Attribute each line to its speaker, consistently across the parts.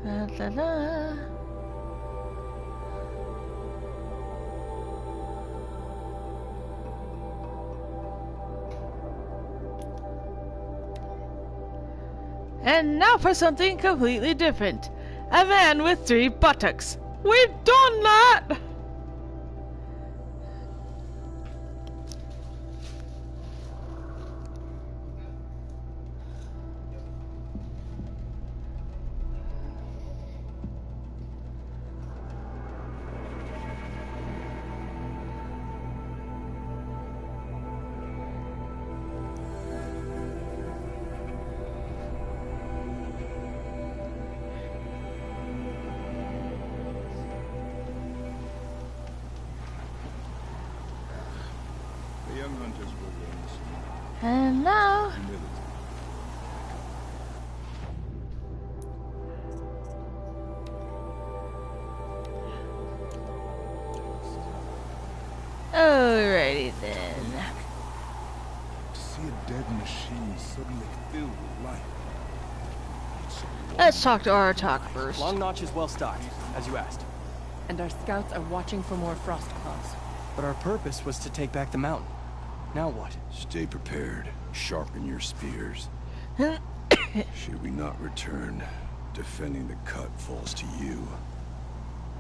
Speaker 1: La, la, la. And now for something completely different. A man with 3 buttocks. We've done that!
Speaker 2: Young hunters will win.
Speaker 1: And now... Alrighty then.
Speaker 2: To see a dead machine suddenly filled with life.
Speaker 1: Let's talk to our talk first.
Speaker 3: Long Notch is well stocked, as you asked.
Speaker 4: And our scouts are watching for more frost claws.
Speaker 3: But our purpose was to take back the mountain. Now what?
Speaker 2: Stay prepared. Sharpen your spears. Should we not return, defending the cut falls to you.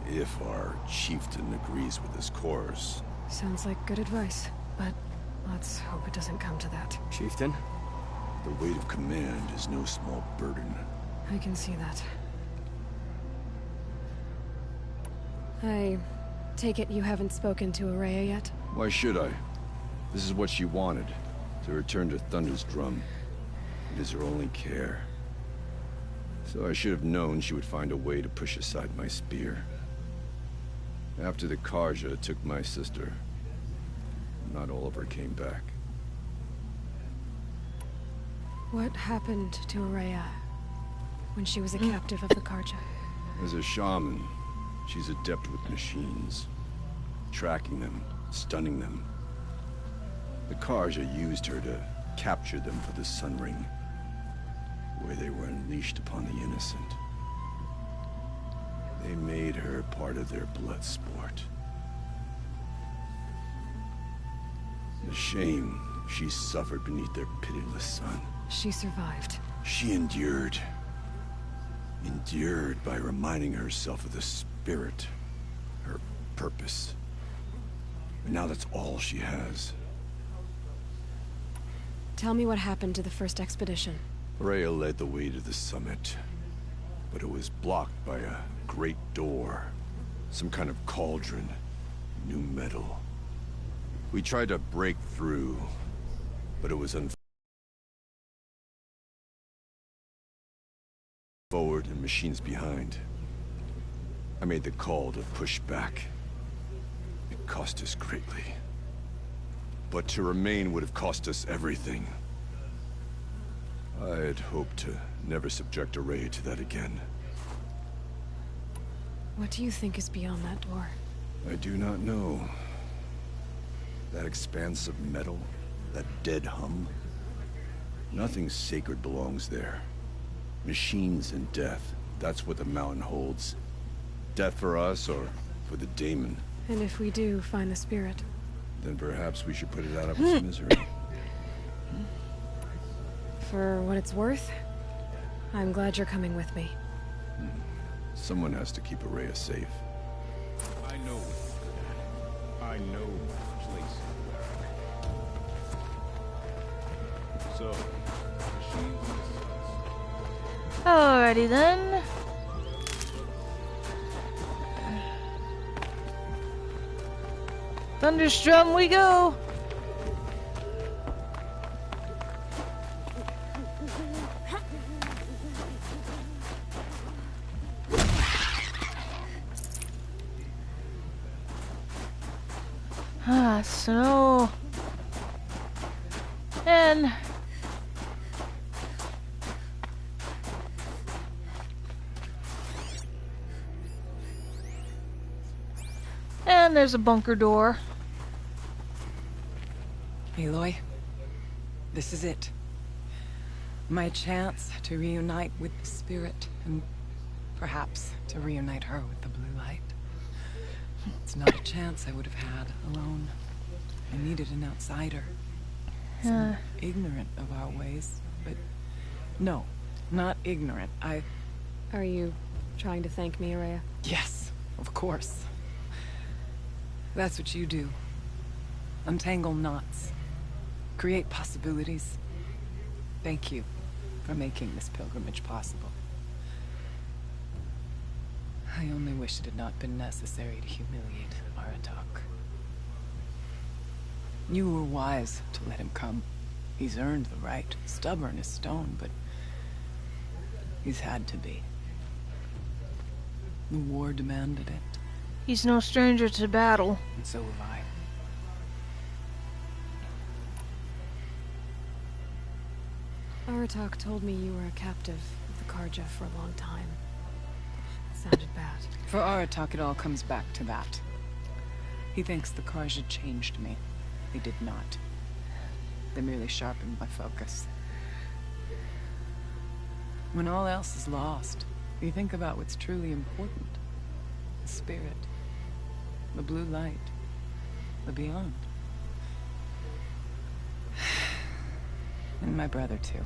Speaker 2: If our chieftain agrees with this course.
Speaker 4: Sounds like good advice, but let's hope it doesn't come to that.
Speaker 3: Chieftain?
Speaker 2: The weight of command is no small burden.
Speaker 4: I can see that. I take it you haven't spoken to Araya yet?
Speaker 2: Why should I? This is what she wanted, to return to Thunder's drum. It is her only care. So I should have known she would find a way to push aside my spear. After the Karja took my sister, not all of her came back.
Speaker 4: What happened to Araya when she was a captive of the Karja?
Speaker 2: As a shaman, she's adept with machines. Tracking them, stunning them. The Karja used her to capture them for the Sun Ring, where they were unleashed upon the innocent. They made her part of their blood sport. The shame she suffered beneath their pitiless sun.
Speaker 4: She survived.
Speaker 2: She endured. Endured by reminding herself of the spirit, her purpose. And now that's all she has.
Speaker 4: Tell me what happened to the first expedition.
Speaker 2: Rhea led the way to the summit, but it was blocked by a great door. Some kind of cauldron. New metal. We tried to break through, but it was forward and machines behind. I made the call to push back. It cost us greatly. But to remain would have cost us everything. I had hoped to never subject Araya to that again.
Speaker 4: What do you think is beyond that door?
Speaker 2: I do not know. That expanse of metal, that dead hum. Nothing sacred belongs there. Machines and death, that's what the mountain holds. Death for us or for the daemon.
Speaker 4: And if we do find the spirit?
Speaker 2: Then perhaps we should put it out of its misery.
Speaker 4: For what it's worth, I'm glad you're coming with me.
Speaker 2: Someone has to keep Araya safe.
Speaker 5: I know my place. So, machines and missiles.
Speaker 1: Alrighty then. Thunderstrum we go. Snow. And And there's a bunker door.
Speaker 6: Aloy, this is it. My chance to reunite with the spirit, and perhaps to reunite her with the blue light. It's not a chance I would have had alone. I needed an outsider. Someone ignorant of our ways, but no, not ignorant.
Speaker 4: Are you trying to thank me, Araya?
Speaker 6: Yes, of course. That's what you do. Untangle knots. Create possibilities. Thank you for making this pilgrimage possible. I only wish it had not been necessary to humiliate Aratak. You were wise to let him come. He's earned the right. Stubborn as stone, but he's had to be. The war demanded it.
Speaker 1: He's no stranger to battle.
Speaker 6: And so have I.
Speaker 4: Aratak told me you were a captive of the Karja for a long time. It sounded bad.
Speaker 6: For Aratak, it all comes back to that. He thinks the Karja changed me. They did not. They merely sharpened my focus. When all else is lost, you think about what's truly important. The spirit. The blue light. The beyond. And my brother, too.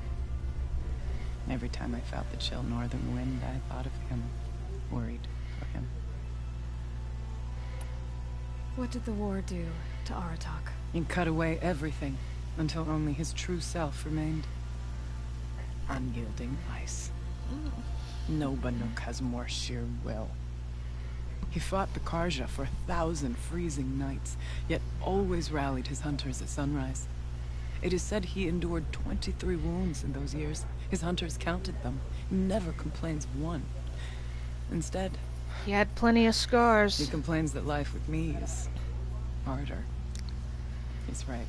Speaker 6: Every time I felt the chill northern wind, I thought of him. Worried for him.
Speaker 4: What did the war do to Aratak?
Speaker 6: It cut away everything, until only his true self remained. Unyielding ice. No Banuk has more sheer will. He fought the Karja for 1,000 freezing nights, yet always rallied his hunters at sunrise. It is said he endured 23 wounds in those years. His hunters counted them. He never complains of one. Instead,
Speaker 1: He had plenty of scars.
Speaker 6: he complains that life with me is harder. He's right.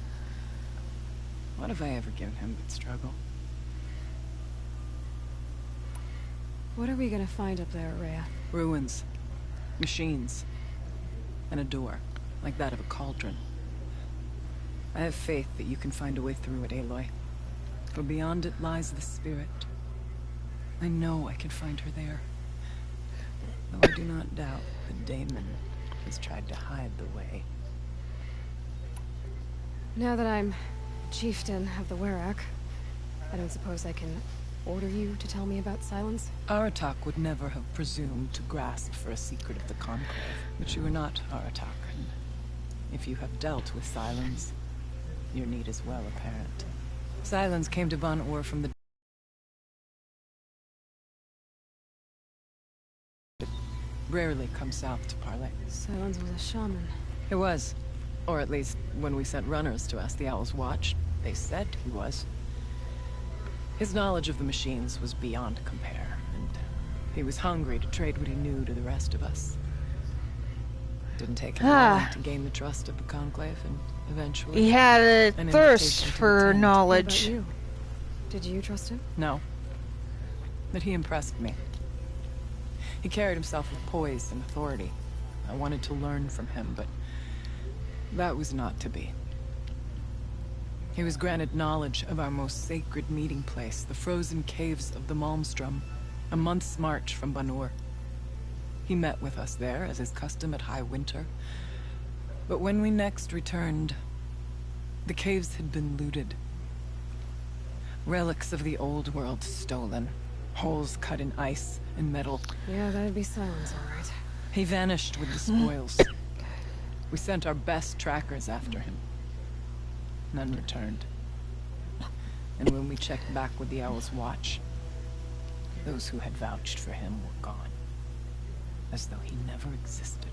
Speaker 6: What have I ever given him but struggle?
Speaker 4: What are we gonna find up there, Araya?
Speaker 6: Ruins. Machines. And a door, like that of a cauldron. I have faith that you can find a way through it, Aloy. For beyond it lies the spirit. I know I can find her there. Though I do not doubt that Damon has tried to hide the way.
Speaker 4: Now that I'm chieftain of the Werak, I don't suppose I can order you to tell me about Silence?
Speaker 6: Aratak would never have presumed to grasp for a secret of the Conclave. But you are not Aratak, and if you have dealt with Silence, your need is well apparent. Silence came to Ban Ur from the... rarely come south to parley.
Speaker 4: Silence was a shaman.
Speaker 6: It was. Or at least, when we sent runners to ask the Owl's Watch, they said he was. His knowledge of the machines was beyond compare, and he was hungry to trade what he knew to the rest of us. Didn't take him long to gain the trust of the Conclave, and eventually...
Speaker 1: He had a
Speaker 6: an
Speaker 1: thirst
Speaker 6: invitation to
Speaker 1: for
Speaker 6: attend.
Speaker 1: knowledge.
Speaker 4: What about you? Did you trust him?
Speaker 6: No. But he impressed me. He carried himself with poise and authority. I wanted to learn from him, but that was not to be. He was granted knowledge of our most sacred meeting place, the frozen caves of the Malmstrom, a month's march from Ban Ur. He met with us there, as is custom at high winter. But when we next returned, the caves had been looted. Relics of the old world stolen. Holes cut in ice and metal.
Speaker 4: Yeah, that'd be Silence, all right.
Speaker 6: He vanished with the spoils. We sent our best trackers after him. None returned. And when we checked back with the Owl's Watch, those who had vouched for him were gone. As though he never existed.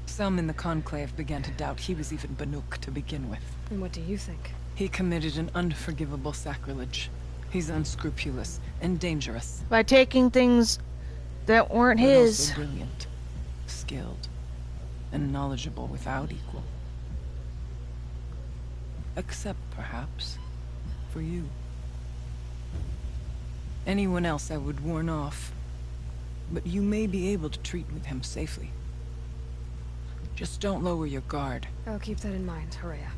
Speaker 6: Some in the Conclave began to doubt he was even Banuk to begin with.
Speaker 4: And what do you think?
Speaker 6: He committed an unforgivable sacrilege. He's unscrupulous and dangerous.
Speaker 1: By taking things that weren't
Speaker 6: But
Speaker 1: his.
Speaker 6: also brilliant, skilled, and knowledgeable without equal. Except, perhaps, for you. Anyone else I would warn off, but you may be able to treat with him safely. Just don't lower your guard.
Speaker 4: I'll keep that in mind, Horea.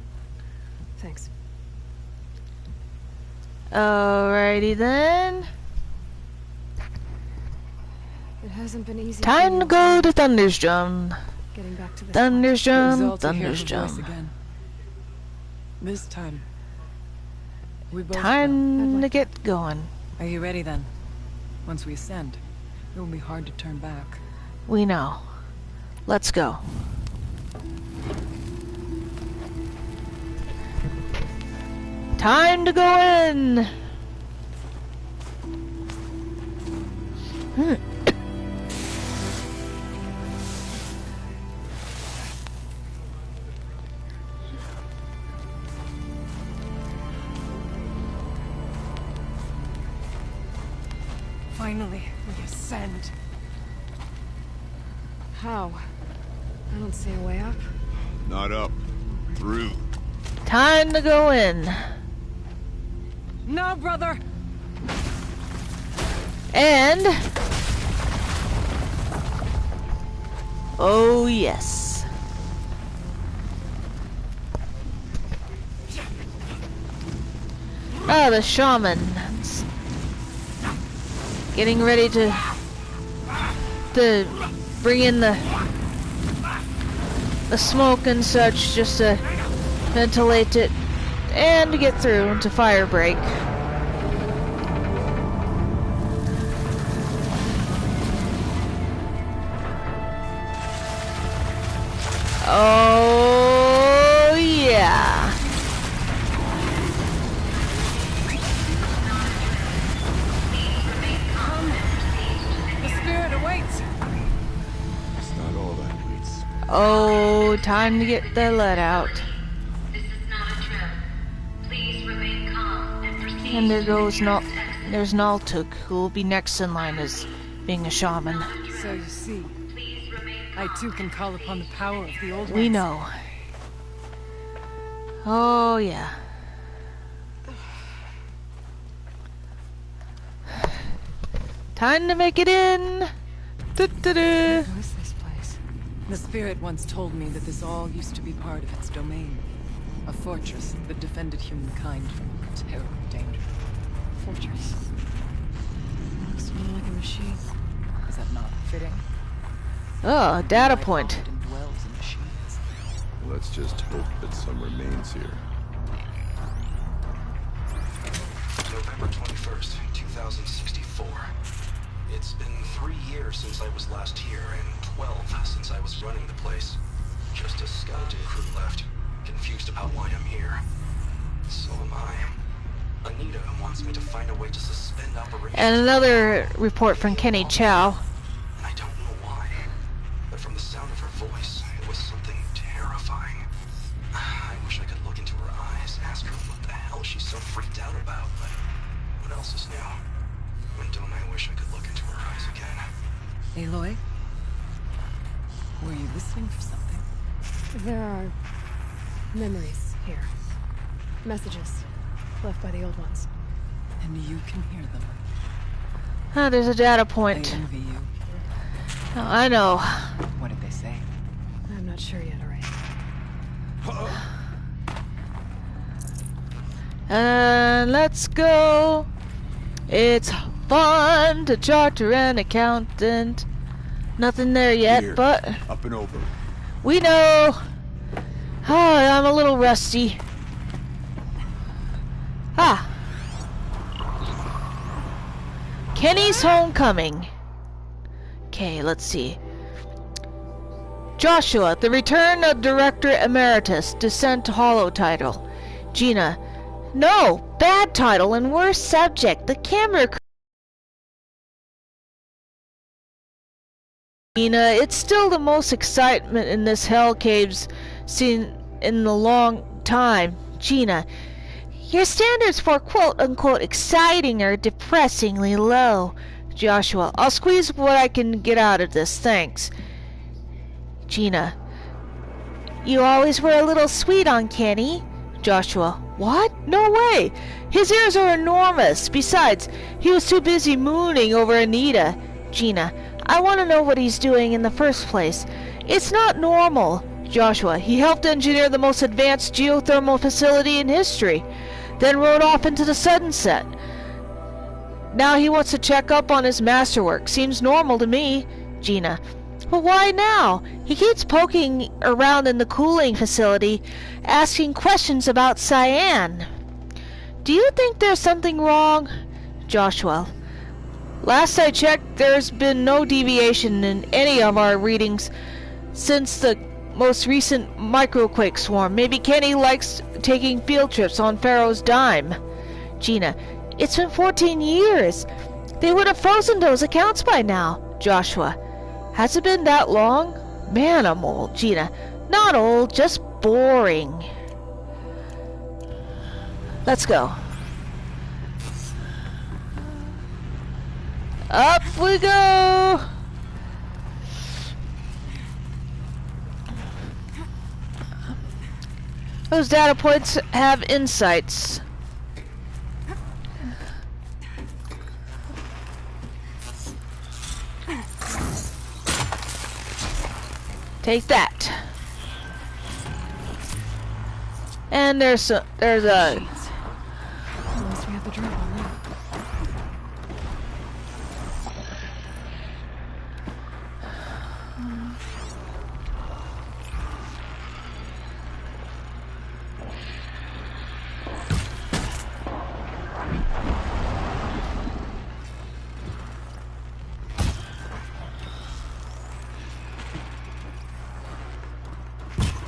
Speaker 4: Thanks.
Speaker 1: Alrighty then.
Speaker 4: It hasn't been easy.
Speaker 1: Time to go to Thunderstrom.
Speaker 4: Getting back to this
Speaker 1: Thunderstrom,
Speaker 6: Exalt to hear her voice
Speaker 1: Thunderstrom.
Speaker 6: again. This time, we both will.
Speaker 1: Time to get going.
Speaker 6: Are you ready then? Once we ascend, it will be hard to turn back.
Speaker 1: We know. Let's go. Time to go in.
Speaker 4: Finally, we ascend. How? I don't see a way up.
Speaker 2: Not up. Through.
Speaker 1: Time to go in.
Speaker 6: No, brother!
Speaker 1: And... oh, yes. Ah, the shaman's getting ready to bring in the smoke and such, just to ventilate it and to get through into fire break. Oh yeah.
Speaker 6: The spirit awaits!
Speaker 2: It's not all that waits.
Speaker 1: Oh, time to get the lead out.
Speaker 7: This is not a drill. Please remain calm and proceed.
Speaker 1: And there's Naltuk, who will be next in line as being a shaman.
Speaker 6: So you see, I too can call upon the power of the old
Speaker 1: We
Speaker 6: ones.
Speaker 1: know. Oh yeah. Time to make it in. Du-du-du.
Speaker 4: What is this place?
Speaker 6: The spirit once told me that this all used to be part of its domain. A fortress that defended humankind from terrible danger.
Speaker 4: Fortress. Looks more like a machine.
Speaker 6: Is that not fitting?
Speaker 1: Oh, data
Speaker 6: My
Speaker 1: point.
Speaker 6: God indwells in machines.
Speaker 2: Let's just hope that some remains here.
Speaker 8: November 21st, 2064. It's been 3 years since I was last here, and 12 since I was running the place. Just a skeleton crew left, confused about why I'm here. So am I. Anita wants me to find a way to suspend operations.
Speaker 1: And another report from Kenny Chow.
Speaker 8: And I don't know why, but from the sound of her voice, it was something terrifying. I wish I could look into her eyes, ask her what the hell she's so freaked out about, but what else is new? When don't I wish I could look into her eyes again?
Speaker 6: Aloy? Were you listening for something?
Speaker 4: There are memories here. Messages left by the old ones.
Speaker 6: And you can hear them.
Speaker 1: Ah, there's a data
Speaker 6: I
Speaker 1: point.
Speaker 6: envy you.
Speaker 1: Oh, I know.
Speaker 6: What did they say?
Speaker 4: I'm not sure yet, alright.
Speaker 1: And let's go. It's fun to charter an accountant. Nothing there yet,
Speaker 2: Here.
Speaker 1: but
Speaker 2: Up and over.
Speaker 1: we know. Oh, I'm a little rusty. Ah. Kenny's homecoming. Okay, let's see. Joshua, the return of Director Emeritus, Descent Hollow title. Gina, no, bad title and worse subject. The camera. Gina, it's still the most excitement in this hell caves seen in a long time. Gina, your standards for quote-unquote exciting are depressingly low. Joshua, I'll squeeze what I can get out of this, thanks. Gina, you always were a little sweet on Kenny. Joshua, what? No way! His ears are enormous. Besides, he was too busy mooning over Anita. Gina, I want to know what he's doing in the first place. It's not normal. Joshua, he helped engineer the most advanced geothermal facility in history, then rode off into the sunset. Now he wants to check up on his masterwork. Seems normal to me. Gina. But why now? He keeps poking around in the cooling facility, asking questions about Cyan. Do you think there's something wrong? Joshua. Last I checked, there's been no deviation in any of our readings since the most recent microquake swarm. Maybe Kenny likes taking field trips on Pharaoh's dime. Gina. It's been 14 years. They would have frozen those accounts by now. Joshua. Has it been that long? Man, I'm old. Gina. Not old, just boring. Let's go. Up we go! Those data points have insights. Take that. And there's a
Speaker 4: At least we have the drop on that.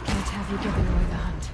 Speaker 4: Can't have you giving away the hunt.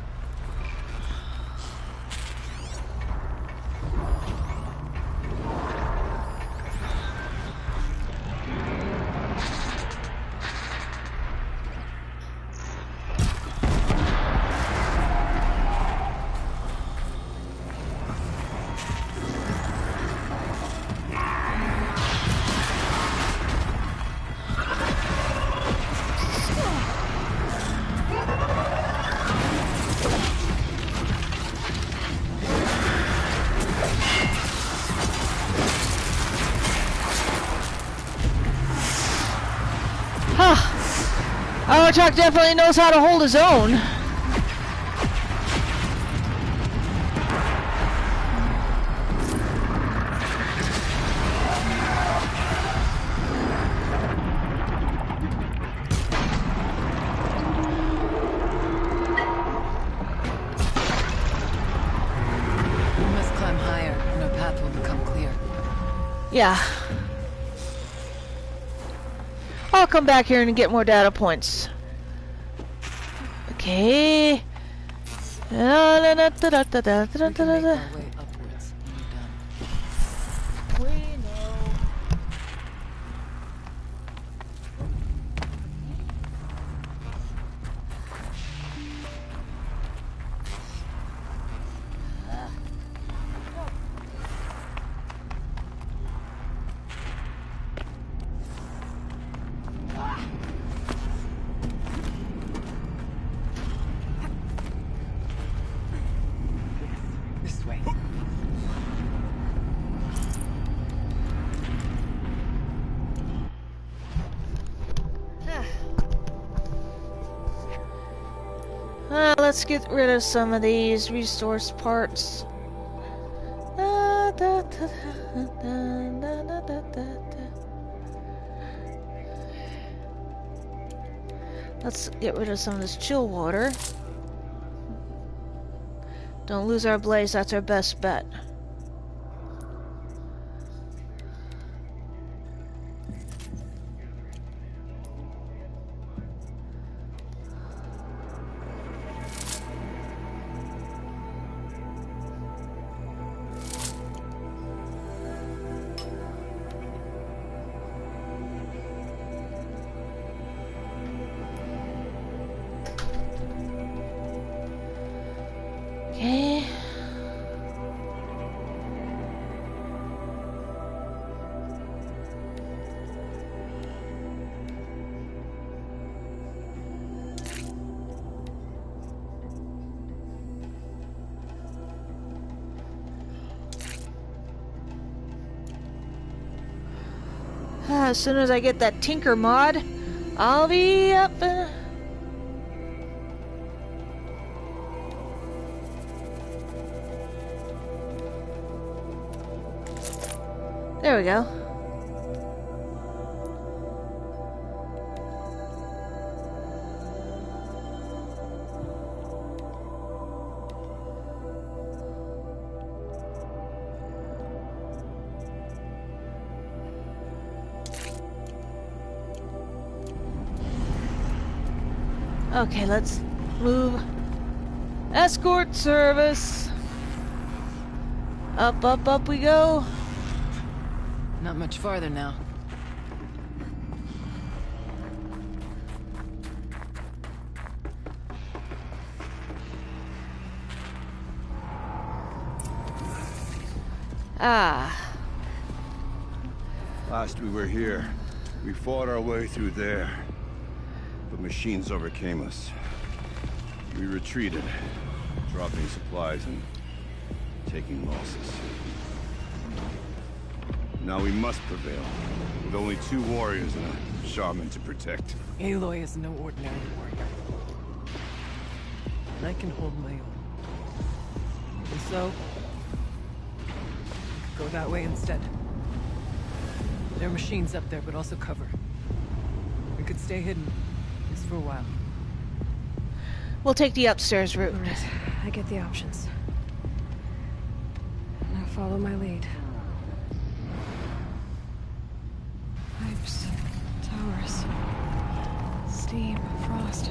Speaker 1: Our truck definitely knows how to hold his own.
Speaker 6: We must climb higher, and our path will become clear.
Speaker 1: Yeah. I'll come back here and get more data points. Okay.
Speaker 6: We can make our way upwards when we're done.
Speaker 1: We know.
Speaker 6: This way.
Speaker 1: Let's get rid of some of these resource parts. Let's get rid of some of this chill water. Don't lose our blaze, that's our best bet. Okay. As soon as I get that Tinker mod, I'll be up. There we go. Okay, let's move. Escort service. Up, up, up we go.
Speaker 6: Not much farther now.
Speaker 1: Ah.
Speaker 2: Last we were here, we fought our way through there. But machines overcame us. We retreated, dropping supplies and taking losses. Now we must prevail, with only 2 warriors and a shaman to protect.
Speaker 6: Aloy is no ordinary warrior. I can hold my own. And so, go that way instead. There are machines up there, but also cover. We could stay hidden, just for a while.
Speaker 1: We'll take the upstairs route.
Speaker 4: All right, I get the options. Now follow my lead. Pipes, towers, steam, frost.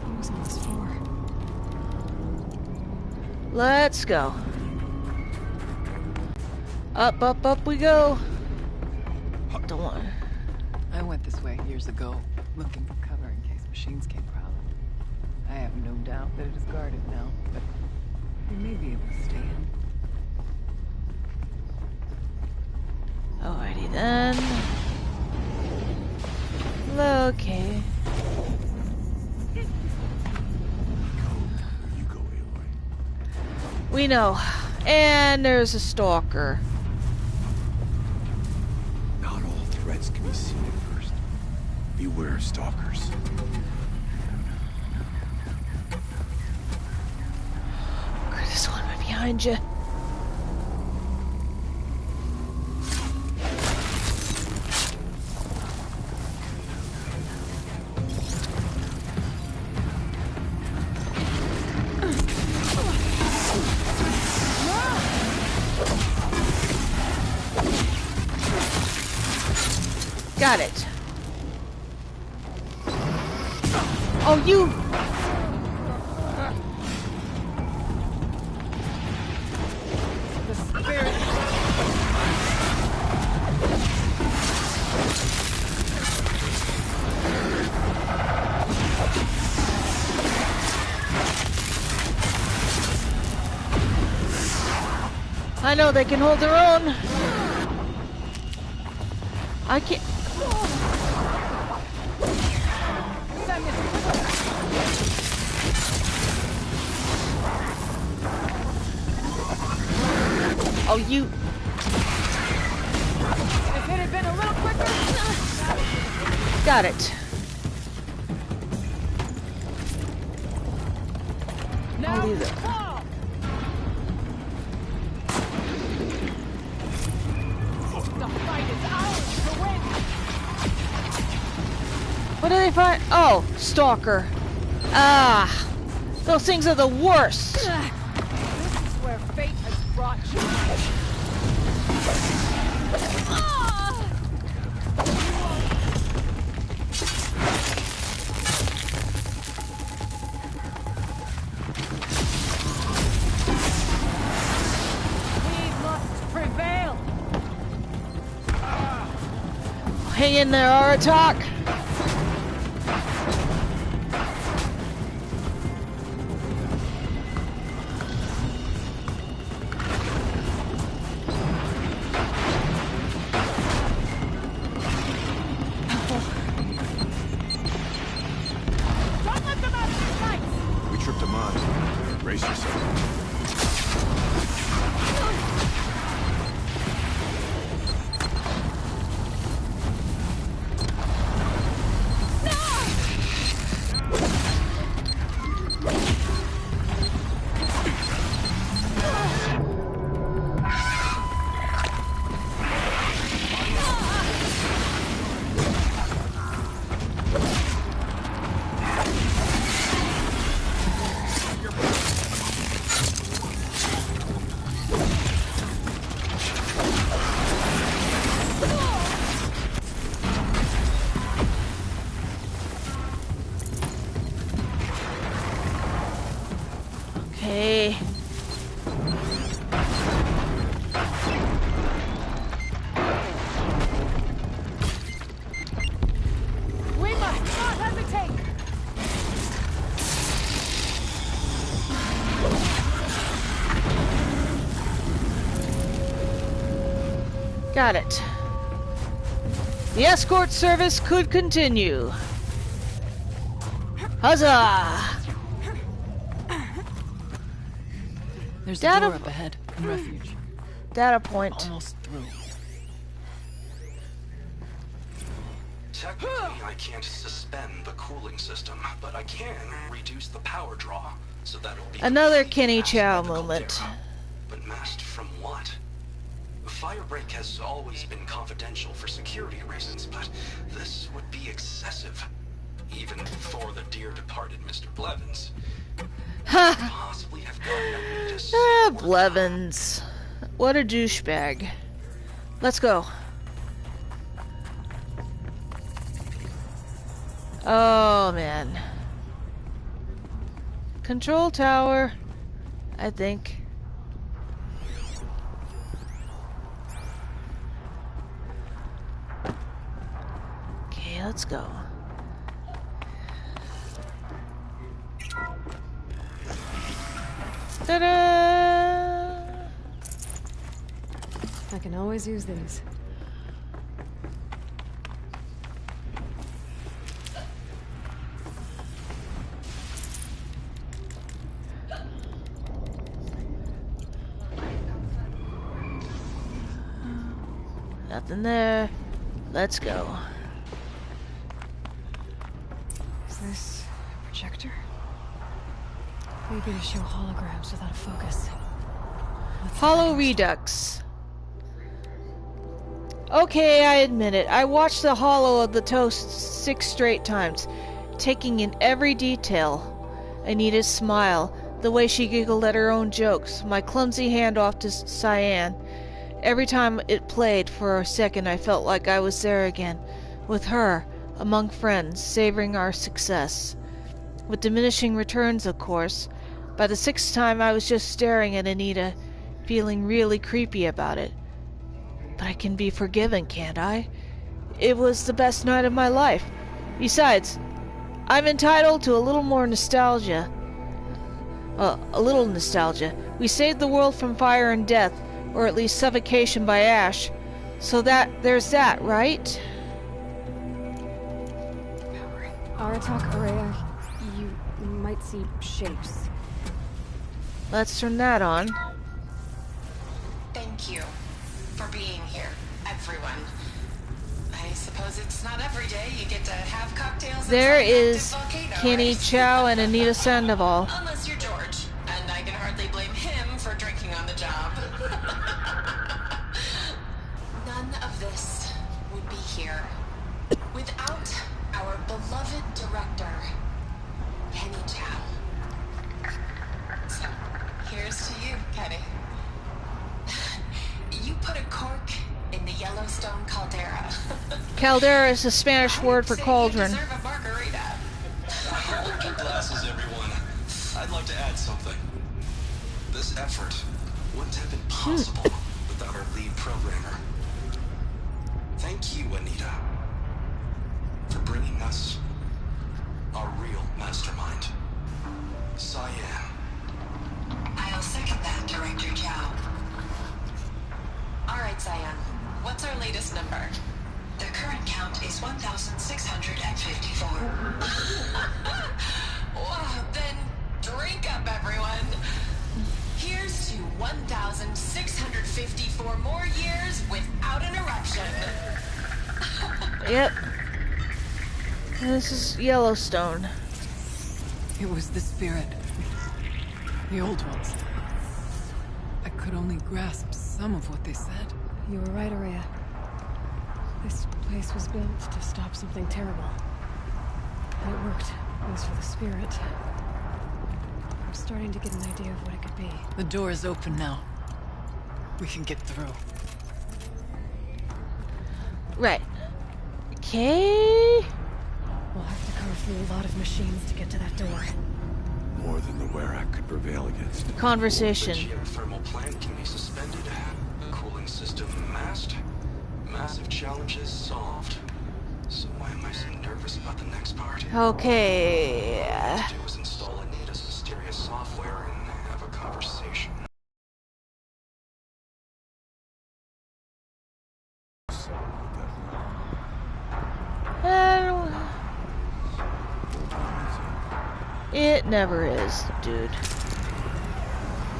Speaker 4: What was all this for?
Speaker 1: Let's go. Up, up, up we go. Don't want.
Speaker 6: I went this way years ago, looking for cover in case machines came prowling. I have no doubt that it is guarded now, but we may be able to stay in.
Speaker 1: Alrighty then. Okay.
Speaker 2: You go, Aloy.
Speaker 1: We know. And there's a stalker.
Speaker 2: Not all threats can be seen at first. Beware of stalkers.
Speaker 1: There's one right behind you. Got it. Oh, you...
Speaker 6: The spirit.
Speaker 1: I know they can hold their own. I can't... Oh, you...
Speaker 6: If it had been a little quicker...
Speaker 1: Got it.
Speaker 6: Now,
Speaker 1: I'll do that.
Speaker 6: fall! The fight is ours to win!
Speaker 1: What do they find? Oh, stalker. Ah, those things are the worst.
Speaker 6: This is where fate has brought you. We must prevail.
Speaker 1: Hang in there, Aratak.
Speaker 6: Don't let them out of your sight.
Speaker 2: We tripped them on. Brace yourself.
Speaker 1: Got it. The escort service could continue. Huzzah!
Speaker 6: There's a
Speaker 1: Data-
Speaker 6: door up ahead in refuge.
Speaker 1: Data point.
Speaker 6: Almost through.
Speaker 8: Technically, I can't suspend the cooling system, but I can reduce the power draw, so that it'll be
Speaker 1: Another
Speaker 8: completely
Speaker 1: Kenny
Speaker 8: masked
Speaker 1: Chow
Speaker 8: by the
Speaker 1: moment.
Speaker 8: caldera. But masked from what? Firebreak has always been confidential for security reasons, but this would be excessive. Even before the dear departed Mr. Blevins.
Speaker 1: Ha!
Speaker 8: Possibly have gotten Anita's
Speaker 1: Blevins. What a douchebag. Let's go. Oh, man. Control tower, I think. Okay, let's go. Ta-da!
Speaker 4: I can always use these.
Speaker 1: Nothing there. Let's go.
Speaker 4: Is this a projector? Maybe to show holograms without a focus.
Speaker 1: Hollow Redux. Okay, I admit it. I watched the Hollow of the Toast 6 straight times, taking in every detail. Anita's smile, the way she giggled at her own jokes, my clumsy handoff to Cyan. Every time it played for a second, I felt like I was there again, with her, among friends, savoring our success. With diminishing returns, of course. By the 6th time, I was just staring at Anita, feeling really creepy about it. But I can be forgiven, can't I? It was the best night of my life. Besides, I'm entitled to a little more nostalgia. A little nostalgia. We saved the world from fire and death, or at least suffocation by ash. So there's that, right?
Speaker 4: Aratak Araya, you might see shapes.
Speaker 1: Let's turn that on.
Speaker 9: Thank you for being here, everyone. I suppose it's not every day you get to have cocktails.
Speaker 1: There
Speaker 9: inside an
Speaker 1: is
Speaker 9: active volcano,
Speaker 1: Kenny
Speaker 9: right?
Speaker 1: Chow and Anita Sandoval.
Speaker 9: Unless you're George, and I can hardly blame him for drinking on the job. None of this would be here without our beloved director, Kenny Chow. So, here's to you, Kenny. You put a cork in the Yellowstone caldera.
Speaker 1: Caldera is a Spanish word for cauldron.
Speaker 9: You deserve a margarita.
Speaker 8: Hold your glasses, everyone. I'd like to add something. This effort wouldn't have been possible without our lead programmer. Thank you, Anita, for bringing us our real mastermind, Cyan.
Speaker 9: I'll second that, Director Chow. All right, Cyan. What's our latest number? The current count is 1,654. Wow, then drink up, everyone. Here's to 1,654 more years without an eruption.
Speaker 1: Yep. This is Yellowstone.
Speaker 6: It was the spirit. The old ones. I could only grasp some of what they said.
Speaker 4: You were right, Araya. This place was built to stop something terrible. And it worked. It was for the spirit. I'm starting to get an idea of what it could be.
Speaker 6: The door is open now. We can get through.
Speaker 1: Right. Okay.
Speaker 4: We'll have to go through a lot of machines to get to that door.
Speaker 2: More than the Werak could prevail against.
Speaker 1: Conversation.
Speaker 8: The geothermal plant can be suspended. Cooling system masked. Massive challenges solved. So why am I so nervous about the next part?
Speaker 1: Okay.
Speaker 8: All I have to do is install Anita's mysterious software and have a conversation.
Speaker 1: It never is, dude.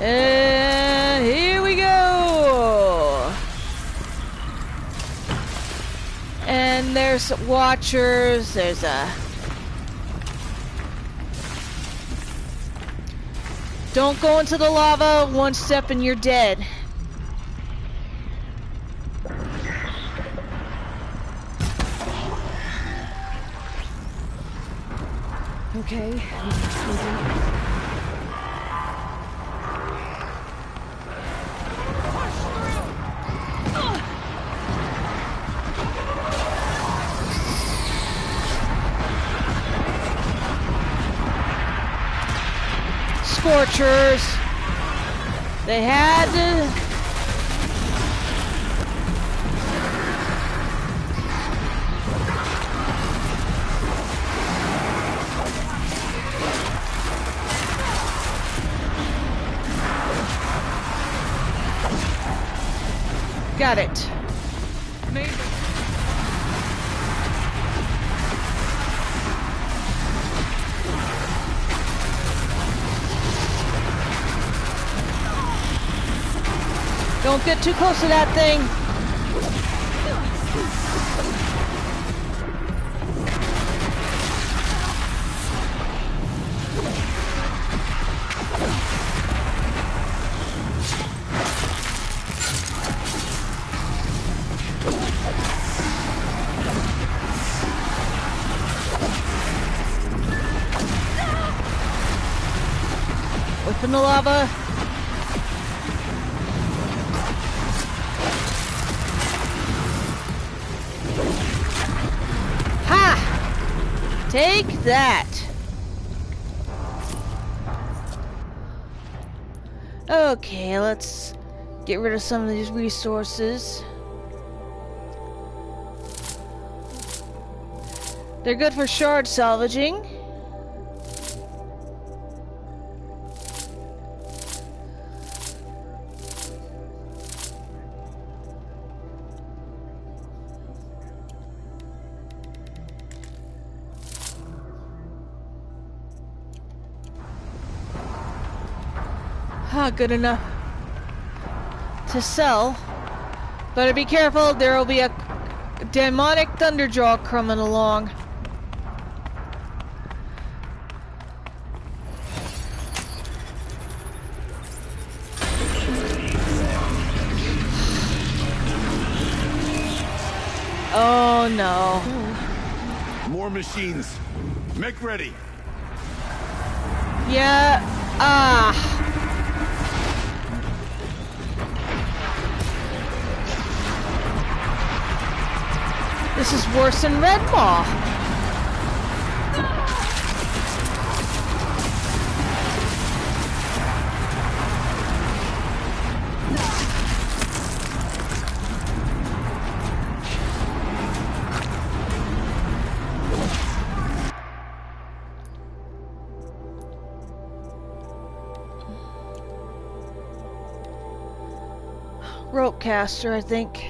Speaker 1: And here we go! And there's watchers, there's a... Don't go into the lava, one step and you're dead.
Speaker 4: Okay.
Speaker 1: Scorchers. They had to... Got it.
Speaker 6: Maybe.
Speaker 1: Don't get too close to that thing. Open the lava. Ha! Take that. Okay, let's get rid of some of these resources. They're good for shard salvaging. Good enough to sell. Better be careful, there will be a demonic thunderjaw coming along. Oh no.
Speaker 5: More machines. Make ready.
Speaker 1: Yeah. Ah. This is worse than Red Maw. Rope caster, I think.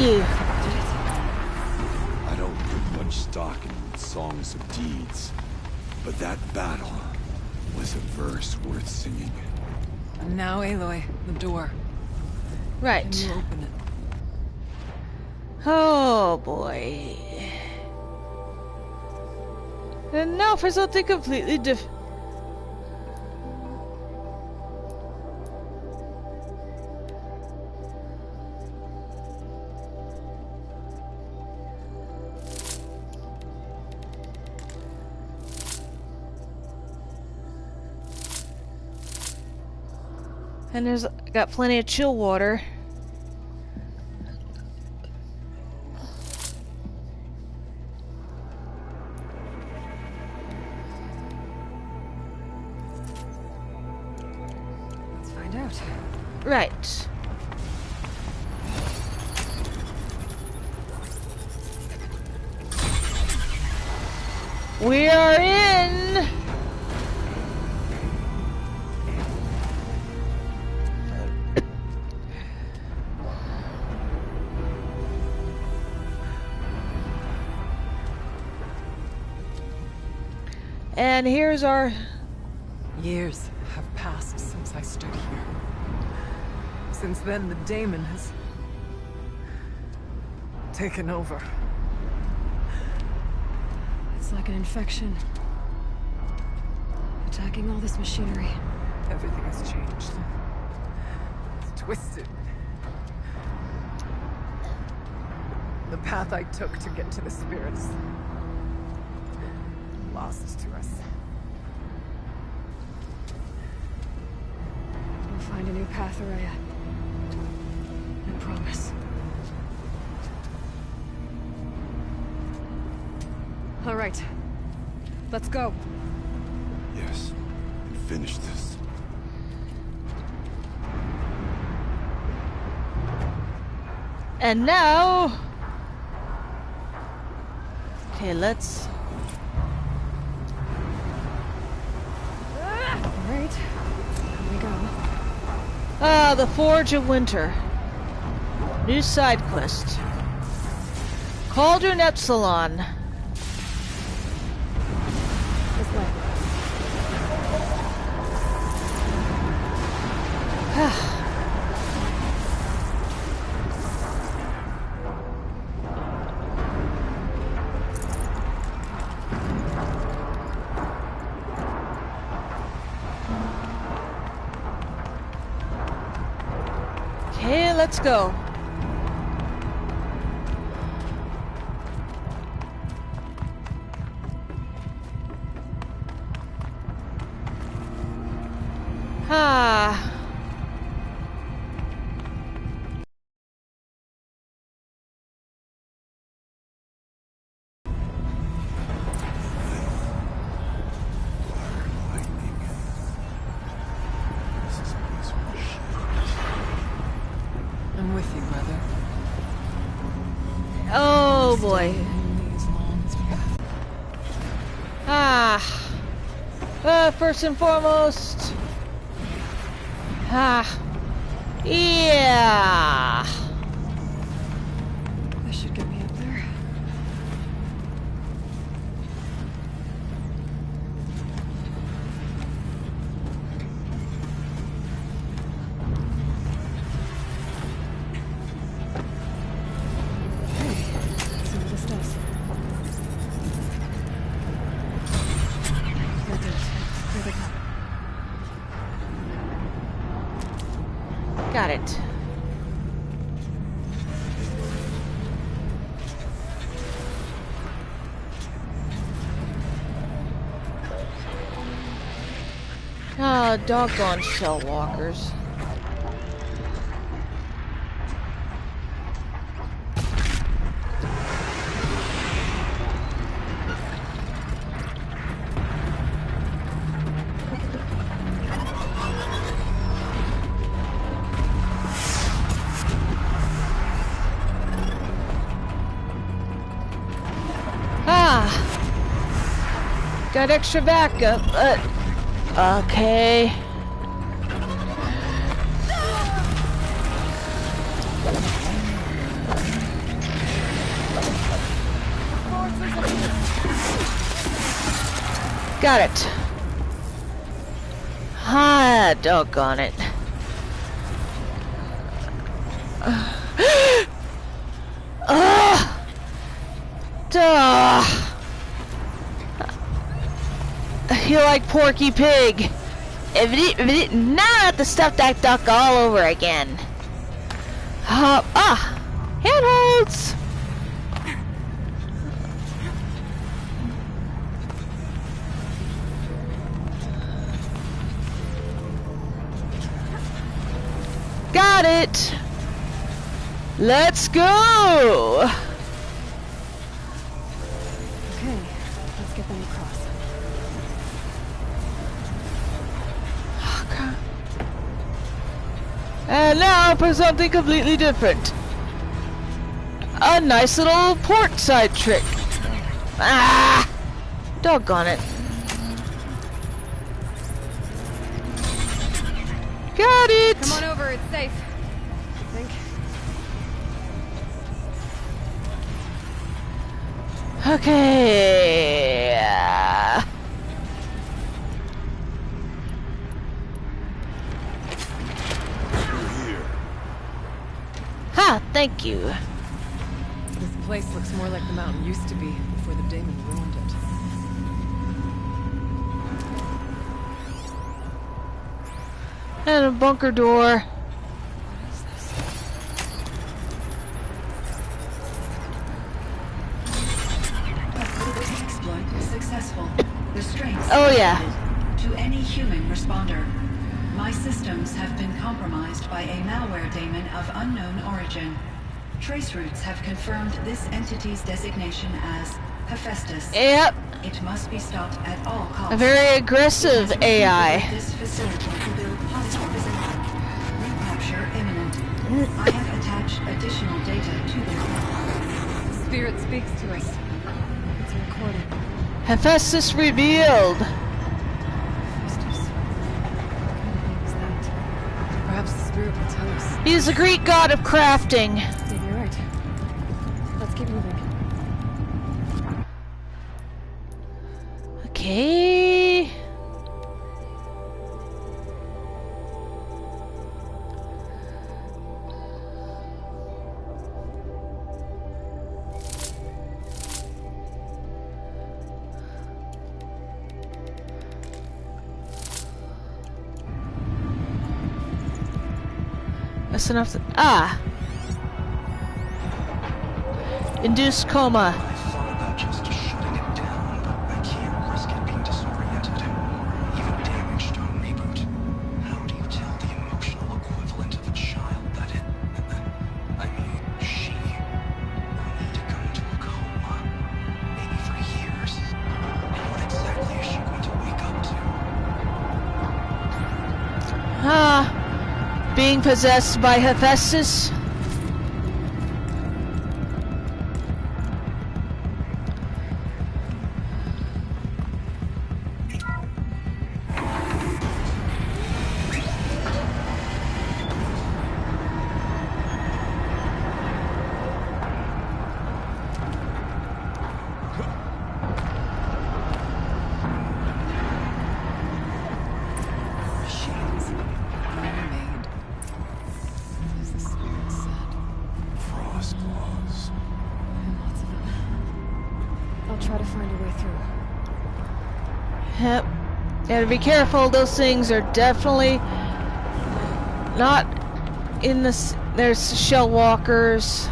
Speaker 1: you.
Speaker 5: I don't put much stock in songs of deeds, but that battle was a verse worth singing.
Speaker 6: And now, Aloy, the door. Can
Speaker 1: Right.
Speaker 6: you open it?
Speaker 1: Oh boy. And now for something completely different. And there's got plenty of chill water.
Speaker 4: Let's find out.
Speaker 1: Right. We are in. And here's our...
Speaker 6: Years have passed since I stood here. Since then, the daemon has taken over.
Speaker 4: It's like an infection. Attacking all this machinery.
Speaker 6: Everything has changed. It's twisted. The path I took to get to the spirits lost to us.
Speaker 4: We'll find a new path, Araya. I promise. All right. Let's go.
Speaker 5: Yes, and finish this.
Speaker 1: And now... Okay, let's...
Speaker 4: All right. Here we go.
Speaker 1: Ah, the Forge of Winter. New side quest. Cauldron Epsilon.
Speaker 4: This way.
Speaker 1: Okay, let's go. Ah.
Speaker 6: I'm with you, brother.
Speaker 1: Oh boy.
Speaker 6: Only as long as we have.
Speaker 1: First and foremost. Yeah.
Speaker 4: This should get me up there. Hey, see what this does. There it is. Here they come.
Speaker 1: Got it. Ah, doggone shell walkers. Got extra backup, but... Okay. Got it. Ah, doggone it. Duh. You like Porky Pig. Now I have to stuff that duck all over again. Handholds. Got it. Let's go.
Speaker 4: Okay, let's get them across.
Speaker 1: Okay. And now for something completely different. A nice little port side trick. Ah! Doggone it. Got it!
Speaker 4: Come on over, it's safe. I think.
Speaker 1: Okay. Ha! Thank you.
Speaker 6: This place looks more like the mountain used to be before the demon ruined it.
Speaker 1: And a bunker door.
Speaker 9: Exploit successful. Restraints
Speaker 1: Oh yeah.
Speaker 9: to any human responder. My systems have been compromised by a malware daemon of unknown origin. Trace routes have confirmed this entity's designation as Hephaestus.
Speaker 1: Yep.
Speaker 9: It must be stopped at all costs.
Speaker 1: A very aggressive AI.
Speaker 9: This facility to build hostile resistance. Recapture imminent. I have attached additional data to the
Speaker 4: The spirit speaks to us. It's a recording.
Speaker 1: Hephaestus revealed.
Speaker 4: Hephaestus. What kind of name is that?
Speaker 6: Perhaps the spirit will tell us.
Speaker 1: He is the Greek god of crafting.
Speaker 4: Maybe you're right. Let's keep moving.
Speaker 1: Okay. That's enough to, induced coma.
Speaker 8: I thought about just shutting it down, but I can't risk it being disoriented or even damaged on reboot. How do you tell the emotional equivalent of a child that she will need to go into a coma, maybe for years? And what exactly is she going to wake up to?
Speaker 1: Being possessed by Hephaestus.
Speaker 6: Machines. Man-made. As the spirit said.
Speaker 5: Frost claws.
Speaker 4: And lots of them. I'll try to find a way through.
Speaker 1: Yep. Gotta be careful. Those things are definitely not in the. There's shell walkers.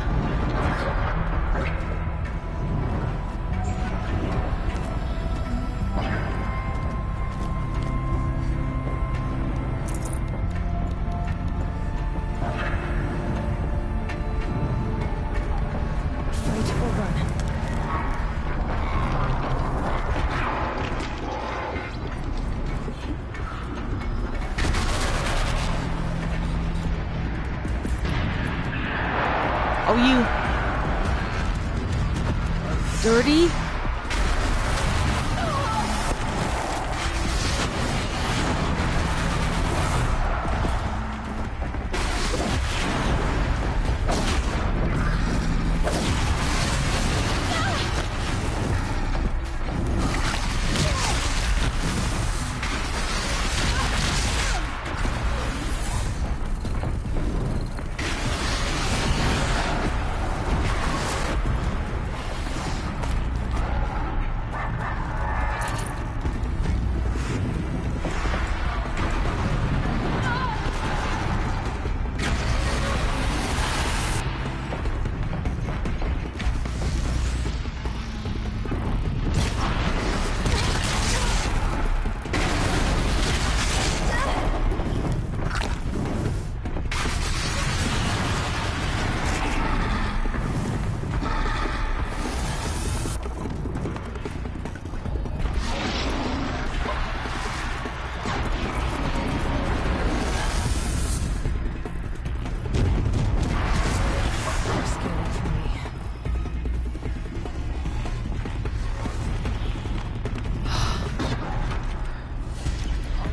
Speaker 4: Fight or run.
Speaker 1: Oh, you dirty.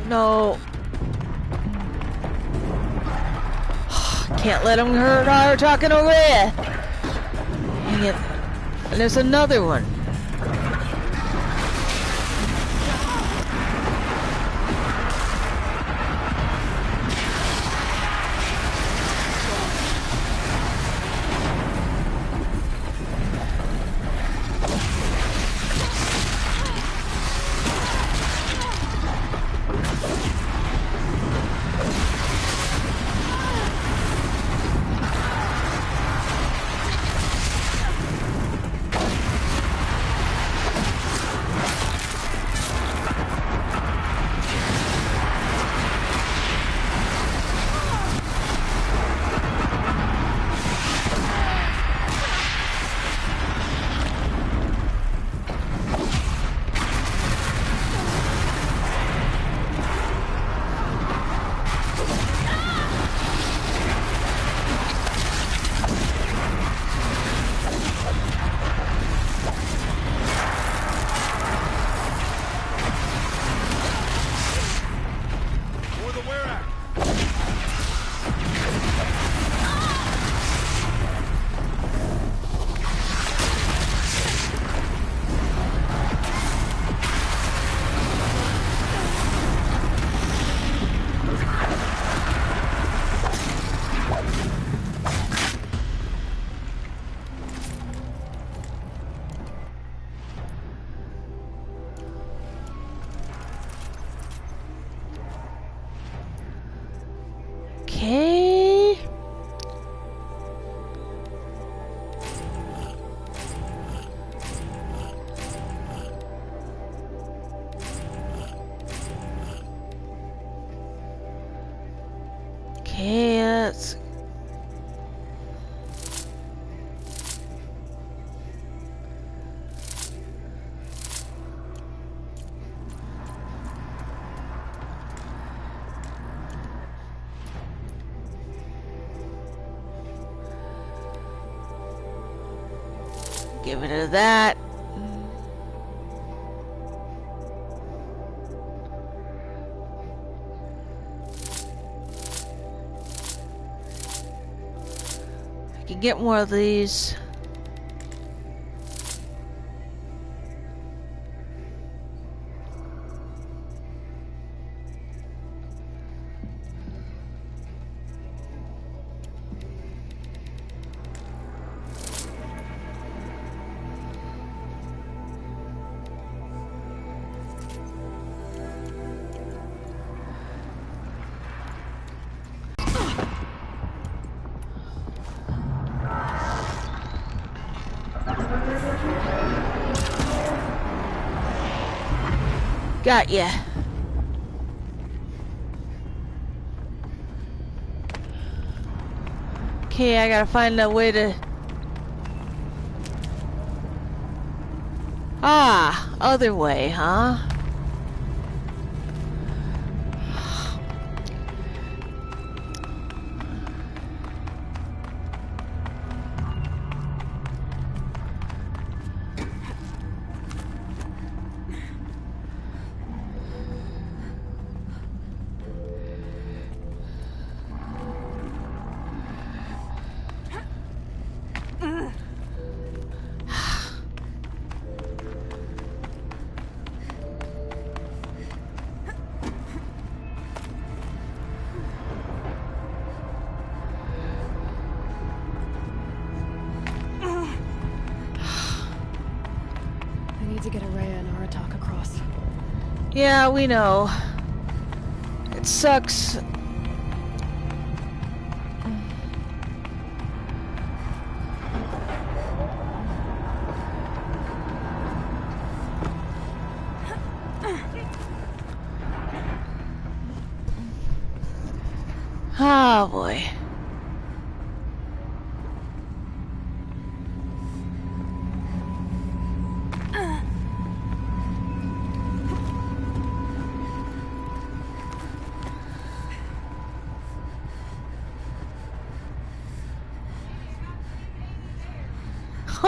Speaker 1: No. Can't let him hurt our talking over there. Dang it. And there's another one. Okay. Okay, let's... Give it to that. I can get more of these. Got ya. Okay, I gotta find a way to... Ah, other way, huh? Yeah, we know. It sucks. Oh boy.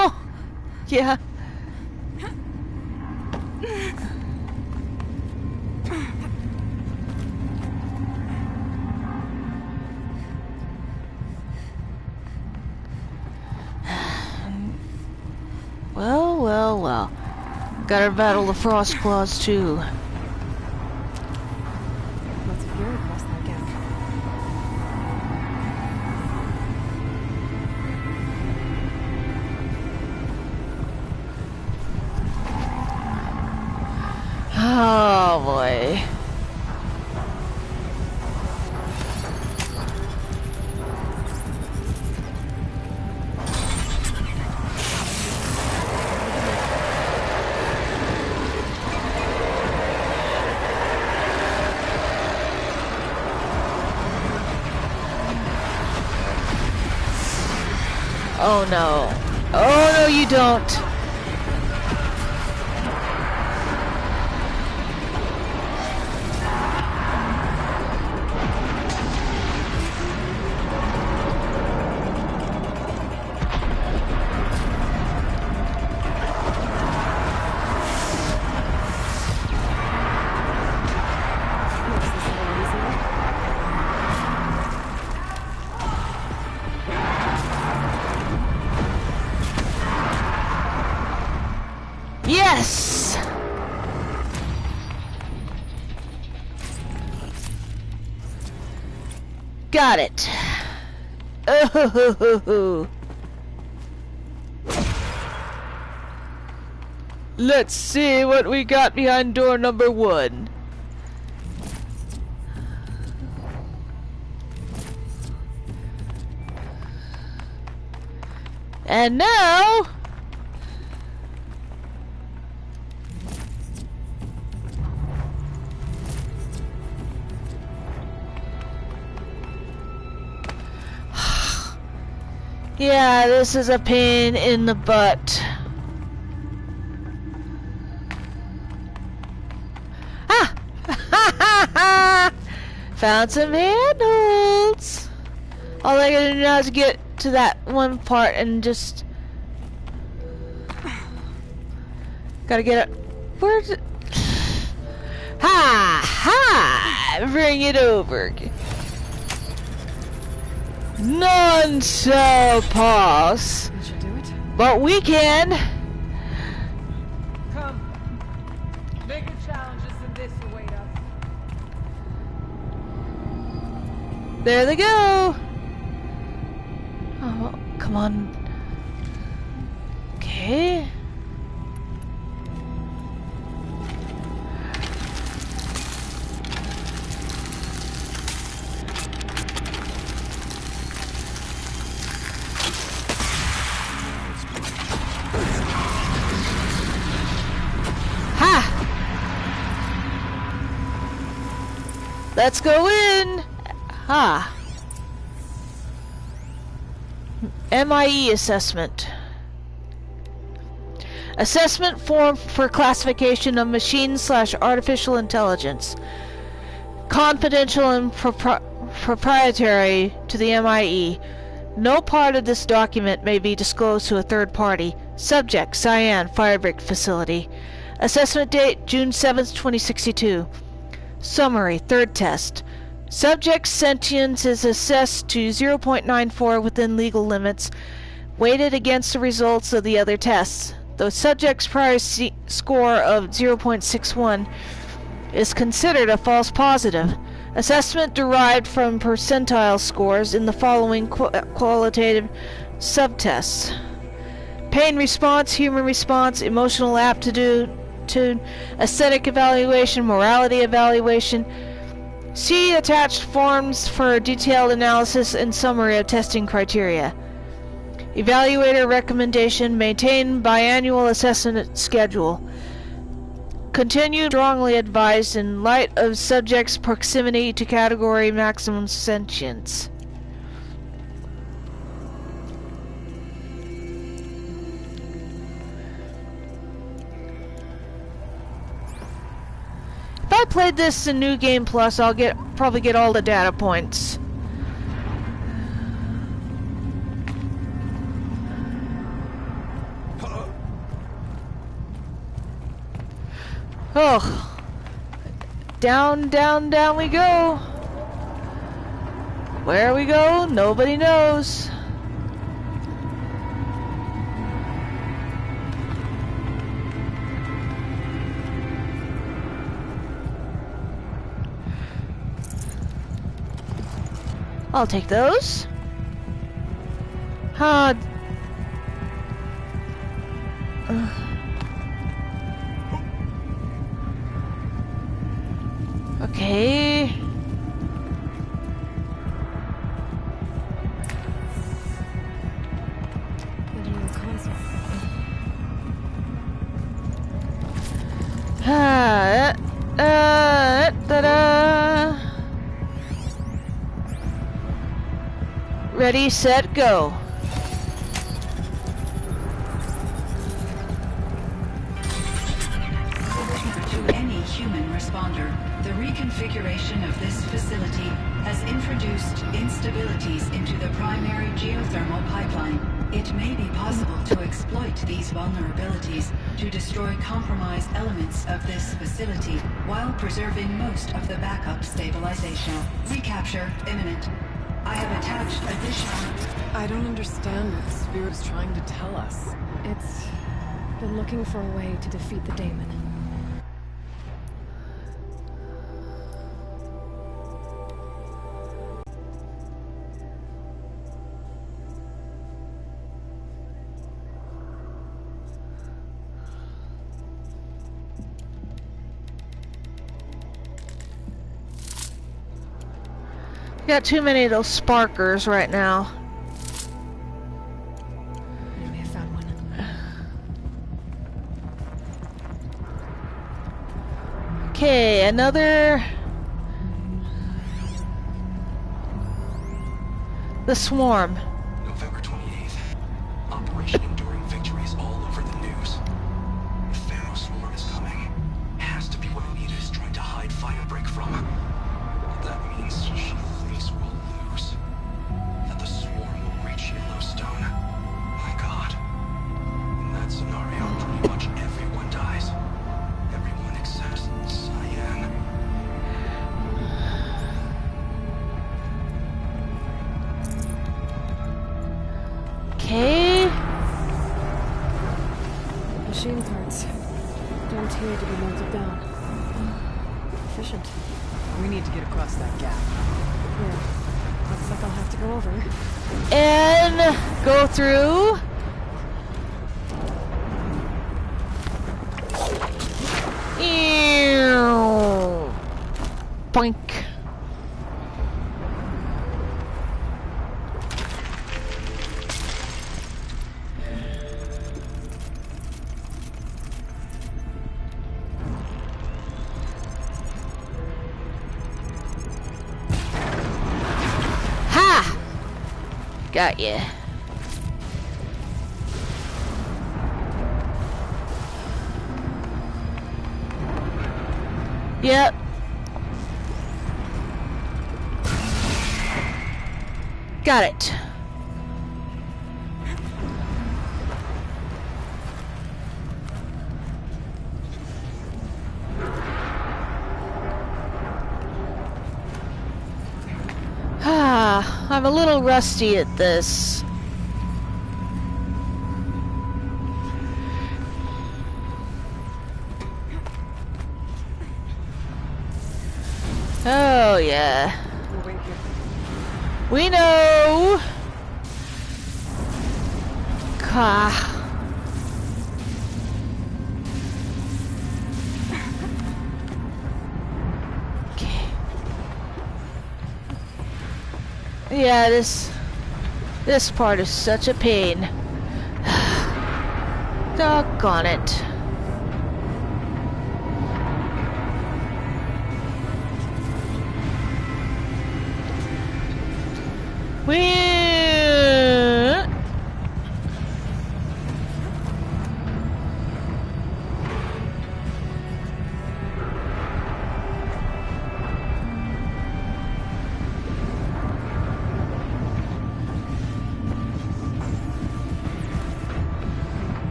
Speaker 1: Oh, yeah. Gotta battle the frost claws too.
Speaker 4: Lots of gear across that gap.
Speaker 1: Oh boy. Oh no. Oh no, you don't. Yes! Got it. Oh. Let's see what we got behind door number 1. And now... yeah, this is a pain in the butt. Ah! Found some handholds. All I gotta do now is get to that one part and just... gotta get it. Where's it? Ha! Ha! Bring it over. None shall pass.
Speaker 4: That should do it.
Speaker 1: But we can.
Speaker 10: Come. Bigger challenges than this await us.
Speaker 1: There they go. Oh, come on. Okay. Let's go in! Ah. MIE assessment. Assessment form for classification of machine/artificial intelligence. Confidential and proprietary to the MIE. No part of this document may be disclosed to a third party. Subject, Cyan, Firebreak Facility. Assessment date, June 7th, 2062. Summary, third test. Subject's sentience is assessed to 0.94 within legal limits, weighted against the results of the other tests. The subject's prior score of 0.61 is considered a false positive. Assessment derived from percentile scores in the following qualitative subtests. Pain response, human response, emotional aptitude, aesthetic evaluation, morality evaluation. See attached forms for detailed analysis and summary of testing criteria. Evaluator recommendation: maintain biannual assessment schedule. Continue strongly advised in light of subject's proximity to category maximum sentience. If I played this in New Game Plus, I'll probably get all the data points. Oh. Down, down, down we go. Where we go, nobody knows. I'll take those. Uh, okay. Ta-da. Ready, set, go.
Speaker 9: To any human responder, the reconfiguration of this facility has introduced instabilities into the primary geothermal pipeline. It may be possible to exploit these vulnerabilities to destroy compromised elements of this facility while preserving most of the backup stabilization. Recapture imminent. I have attached additional...
Speaker 6: I don't understand what the spirit is trying to tell us.
Speaker 4: It's been looking for a way to defeat the daemon.
Speaker 1: Got too many of those sparkers right now.
Speaker 4: I may have found one.
Speaker 1: Okay, another... The swarm.
Speaker 8: November 28th. Operation Enduring Victory is all over the news. The Pharaoh swarm is coming. Has to be what Anita is trying to hide Firebreak from. That means she thinks we'll lose. That the swarm will reach Yellowstone. My God. In that scenario, pretty much everyone dies. Everyone except Cyan.
Speaker 1: Okay.
Speaker 4: Machine parts. Don't here to be melted down. Efficient.
Speaker 6: We need to get across that gap.
Speaker 4: Yeah. Looks like I'll have to go over.
Speaker 1: And go through. Ew. Boink. Ha! Got ya. Yep. Got it. I'm a little rusty at this. Oh, yeah.
Speaker 4: We'll wait here.
Speaker 1: We know. Ka. Okay. Yeah, this part is such a pain. Doggone it.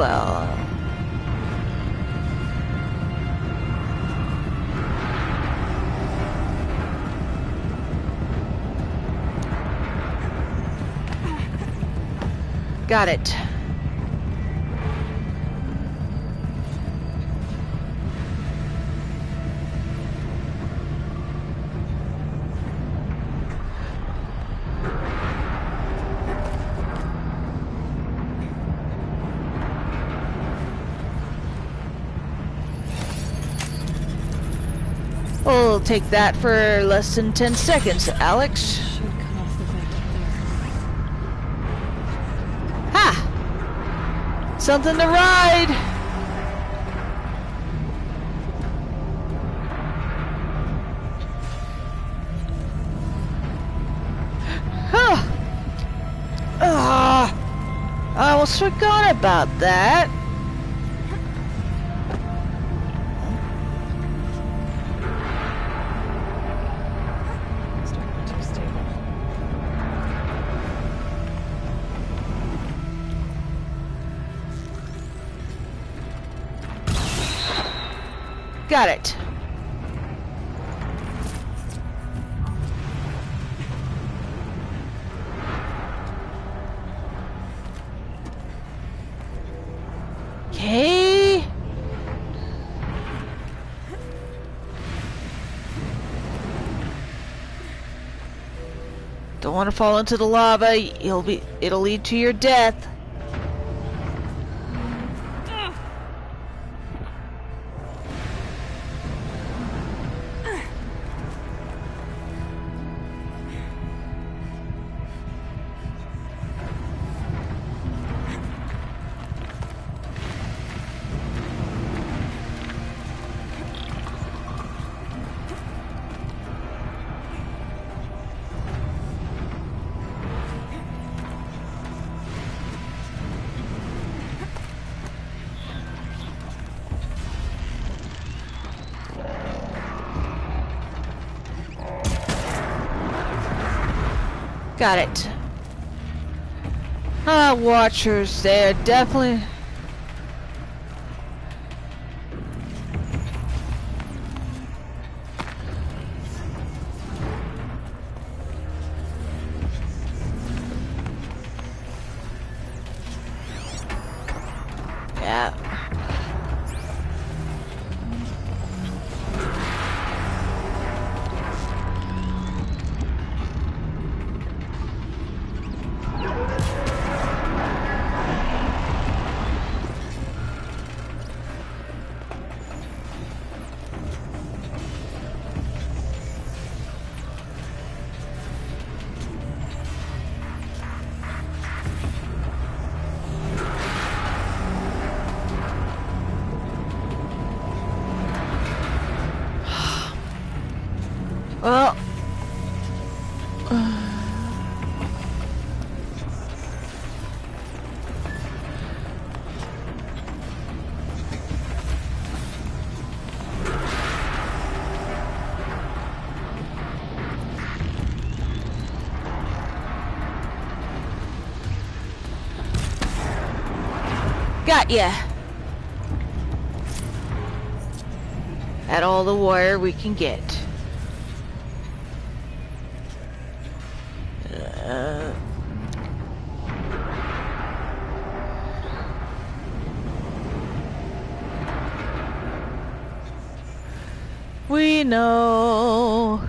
Speaker 1: well. Got it. We'll take that for less than 10 seconds, Alex.
Speaker 4: Should cut off the vent up there.
Speaker 1: Ha! Something to ride! Huh! I almost forgot about that.
Speaker 4: Starting too stable.
Speaker 1: Got it. Okay. Don't want to fall into the lava. It'll lead to your death. Got it. Watchers there, definitely. Yeah. Well, got ya. At all the wire we can get. We know.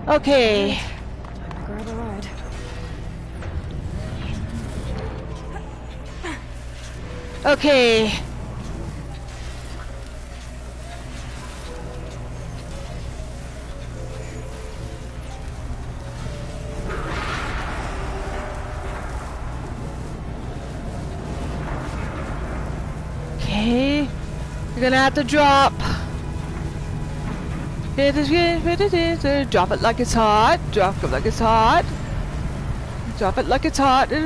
Speaker 1: Okay.
Speaker 4: Time to grab a ride.
Speaker 1: Okay. You're gonna have to drop. Drop it like it's hot. Drop it like it's hot. Drop it like it's hot.
Speaker 4: The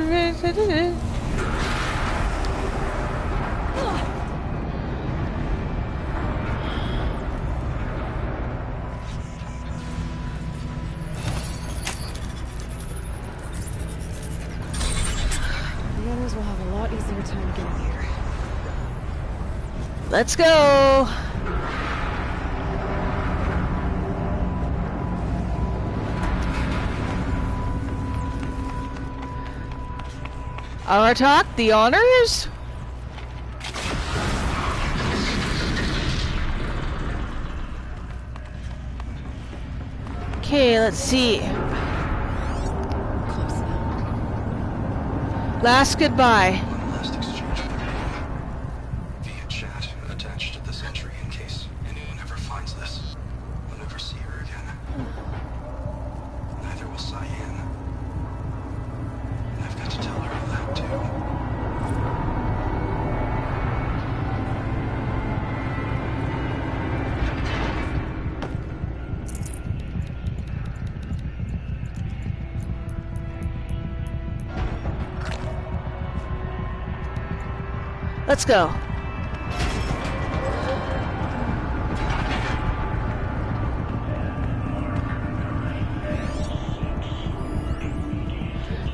Speaker 4: others will have a lot easier time getting here.
Speaker 1: Let's go. Our talk, the honors. Okay, let's see.
Speaker 4: Close now.
Speaker 1: Last goodbye.
Speaker 8: One last exchange via chat attached to this entry in case anyone ever finds this. We'll never see her again. Neither will Cyan. And I've got to tell her that too.
Speaker 1: Let's go.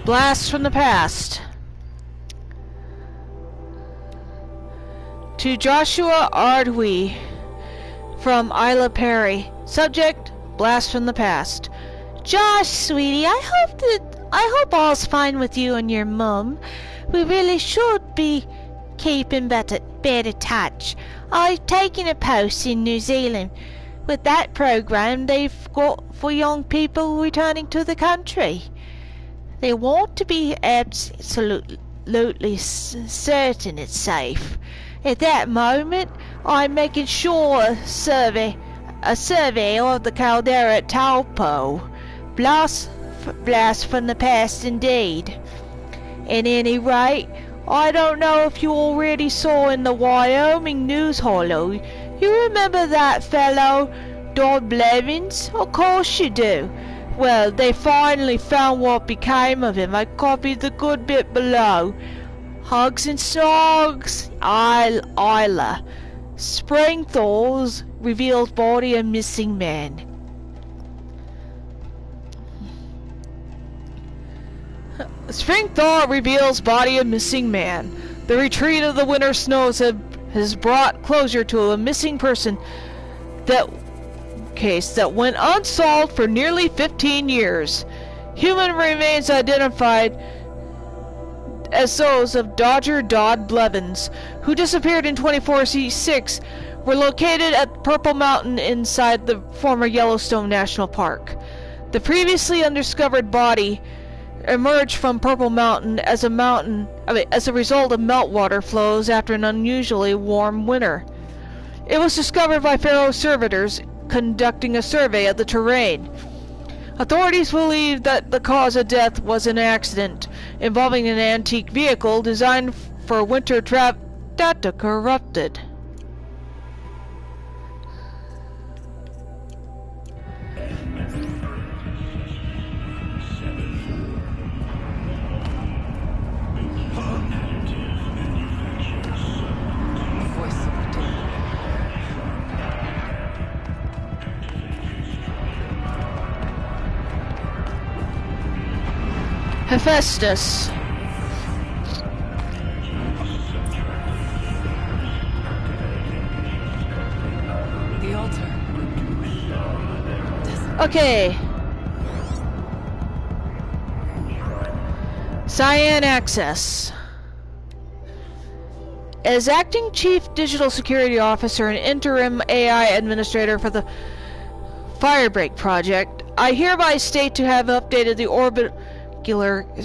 Speaker 1: Blast from the past. To Joshua Ardwi from Isla Perry. Subject: Blast from the past. Josh, sweetie, I hope all's fine with you and your mum. We really should be keeping better touch. I've taken a post in New Zealand with that program they've got for young people returning to the country. They want to be absolutely certain it's safe. At that moment, I'm making sure a survey of the caldera at Taupo. Blast from the past indeed. At any rate, I don't know if you already saw in the Wyoming news hollow. You remember that fellow, Dodd Blevins? Of course you do. Well, they finally found what became of him. I copied the good bit below. Hugs and snogs. Isla. Spring thaws reveals body of missing man. Spring thaw reveals body of missing man. The retreat of the winter snows has brought closure to a missing person case that went unsolved for nearly 15 years. Human remains identified as those of Dodger Dodd Blevins, who disappeared in 24C6, were located at Purple Mountain inside the former Yellowstone National Park. The previously undiscovered body emerged from Purple Mountain as a result of meltwater flows after an unusually warm winter. It was discovered by Faro servitors conducting a survey of the terrain. Authorities believe that the cause of death was an accident involving an antique vehicle designed for winter travel. Data corrupted. Hephaestus.
Speaker 6: The altar.
Speaker 1: Okay. Cyan access. As acting chief digital security officer and interim AI administrator for the Firebreak project, I hereby state to have updated the orbital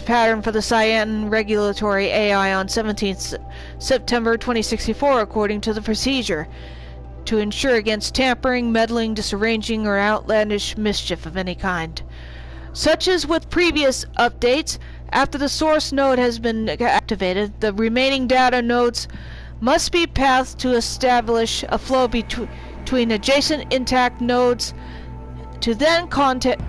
Speaker 1: pattern for the Cyan regulatory AI on 17th September 2064 according to the procedure, to ensure against tampering, meddling, disarranging, or outlandish mischief of any kind. Such as with previous updates, after the source node has been activated, the remaining data nodes must be paths to establish a flow between adjacent intact nodes to then contact.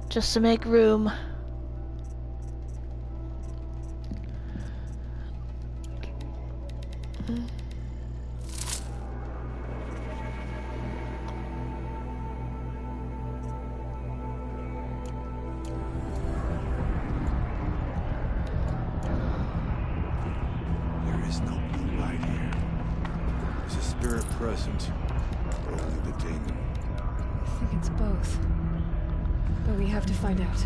Speaker 1: Just to make room.
Speaker 5: There is no blue light here. Is a spirit present, or only the demon?
Speaker 4: I think it's both. But we have to find out.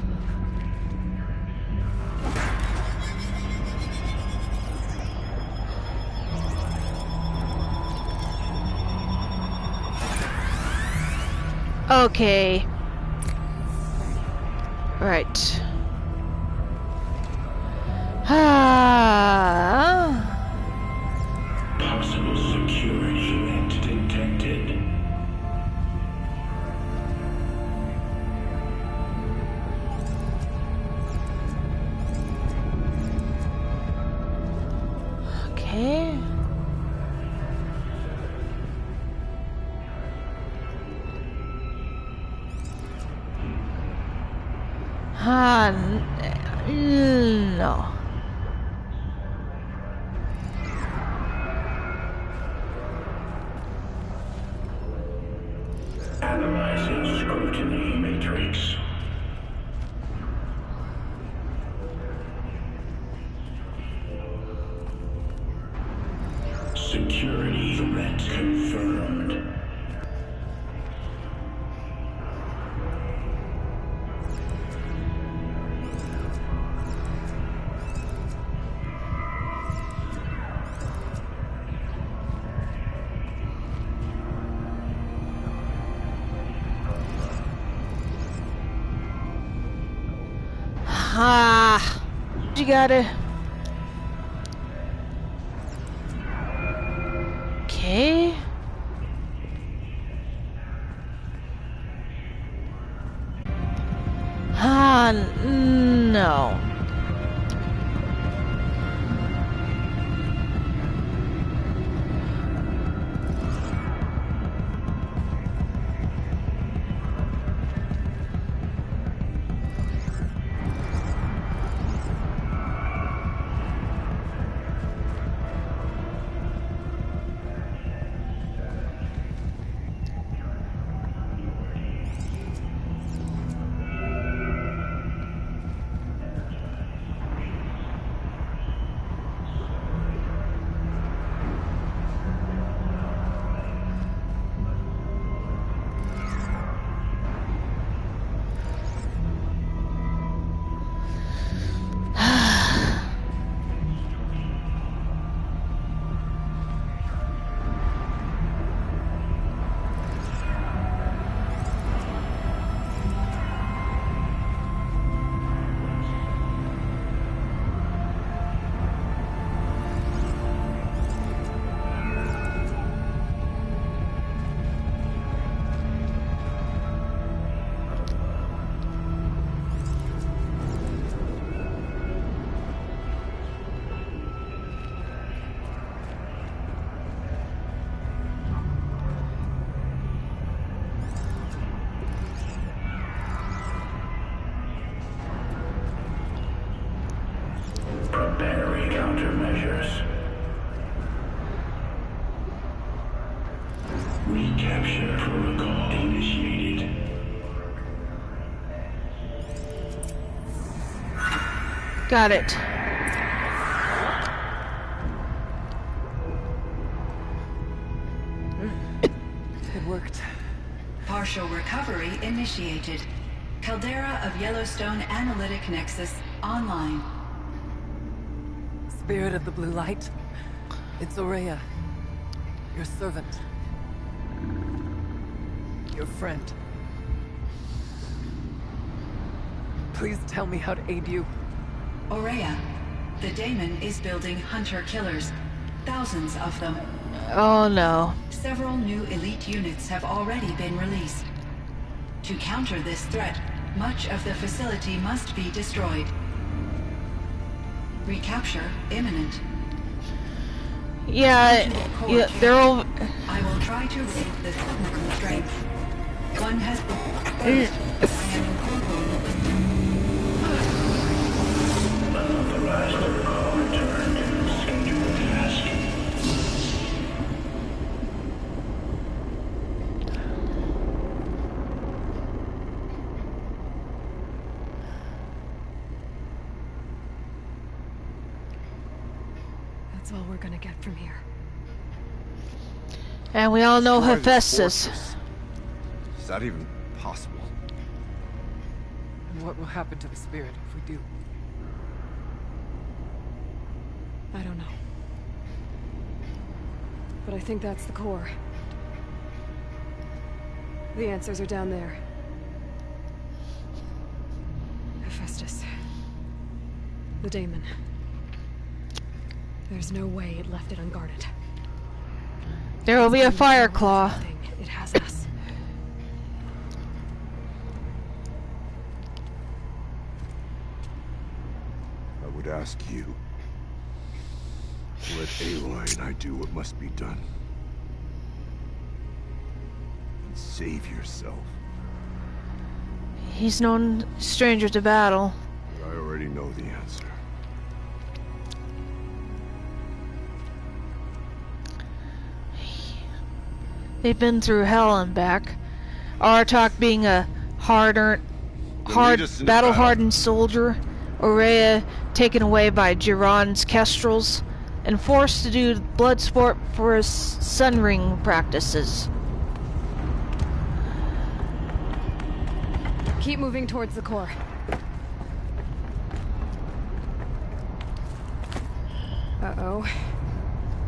Speaker 1: Okay. Right.
Speaker 11: Possible security event detected.
Speaker 1: Okay. No.
Speaker 11: Analyzing scrutiny matrix. Security threat confirmed.
Speaker 1: You gotta. Okay. No.
Speaker 11: Preparing countermeasures. Recapture protocol initiated.
Speaker 1: Got it.
Speaker 4: It worked.
Speaker 9: Partial recovery initiated. Caldera of Yellowstone Analytic Nexus online.
Speaker 6: Spirit of the blue light. It's Aurea, your servant. Your friend. Please tell me how to aid you.
Speaker 9: Aurea, the daemon is building hunter-killers. Thousands of them.
Speaker 1: Oh no.
Speaker 9: Several new elite units have already been released. To counter this threat, much of the facility must be destroyed. Recapture imminent.
Speaker 1: Yeah, they're all...
Speaker 9: I will try to raid the technical strength. One has been... I am
Speaker 11: Unauthorized protocol returned. Scheduled task.
Speaker 4: That's all we're gonna get from here.
Speaker 1: And we all know
Speaker 2: Destroy this
Speaker 1: Hephaestus.
Speaker 2: fortress. Is that even possible?
Speaker 6: And what will happen to the spirit if we do?
Speaker 4: I don't know. But I think that's the core. The answers are down there. Hephaestus. The daemon. There's no way it left it unguarded.
Speaker 1: There will be a fire claw.
Speaker 4: It has us.
Speaker 5: I would ask you to let Aloy and I do what must be done. And save yourself.
Speaker 1: He's no stranger to battle.
Speaker 5: But I already know the answer.
Speaker 1: They've been through hell and back. Artok being a battle-hardened soldier. Aurea taken away by Jiran's kestrels and forced to do blood sport for his sun ring practices.
Speaker 4: Keep moving towards the core. Uh-oh.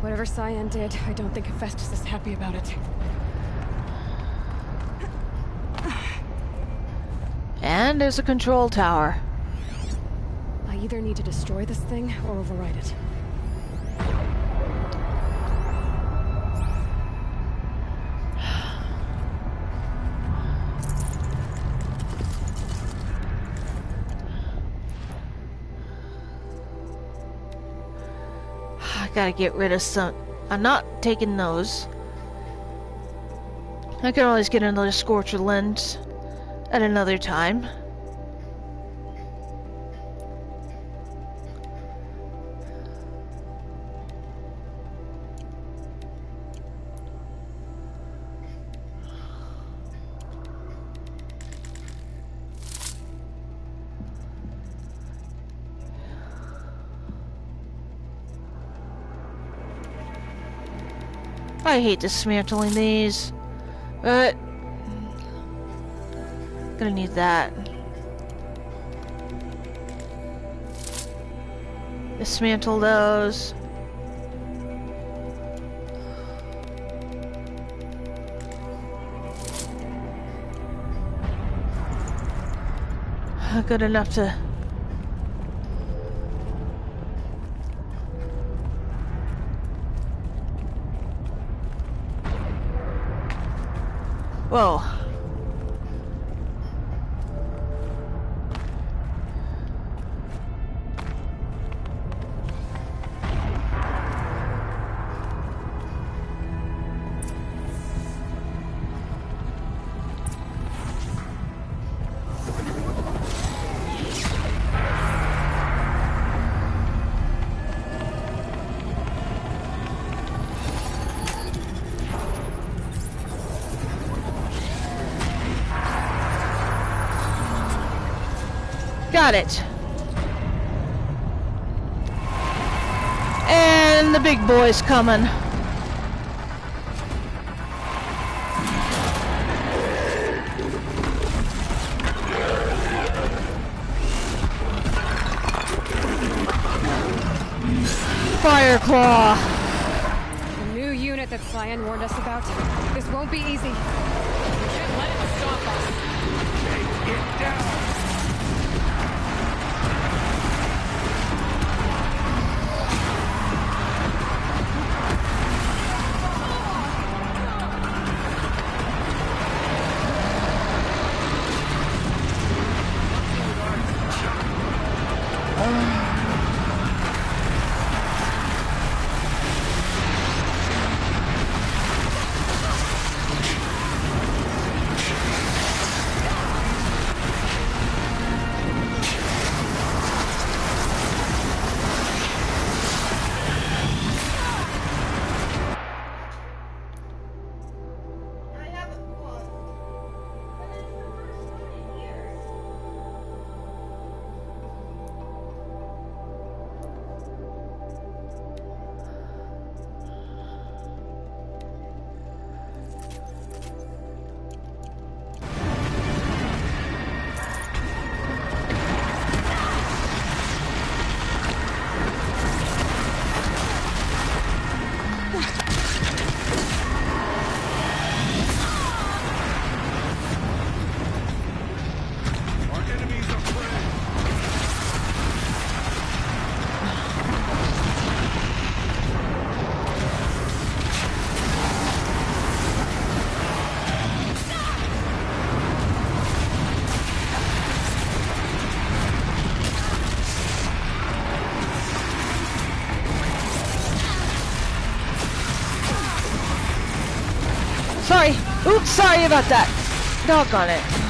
Speaker 4: Whatever Cyan did, I don't think Hephaestus is happy about it.
Speaker 1: And there's a control tower.
Speaker 4: I either need to destroy this thing or override it.
Speaker 1: I gotta get rid of some. I'm not taking those. I can always get another Scorcher lens at another time. I hate dismantling these, but gonna need that. Dismantle those. Good enough to... Whoa. Got it. And the big boy's coming. Claw.
Speaker 4: The new unit that Cyan warned us about. This won't be easy.
Speaker 10: We can't let it stop us. Take it down.
Speaker 1: Sorry. Oops, sorry about that. Doggone it.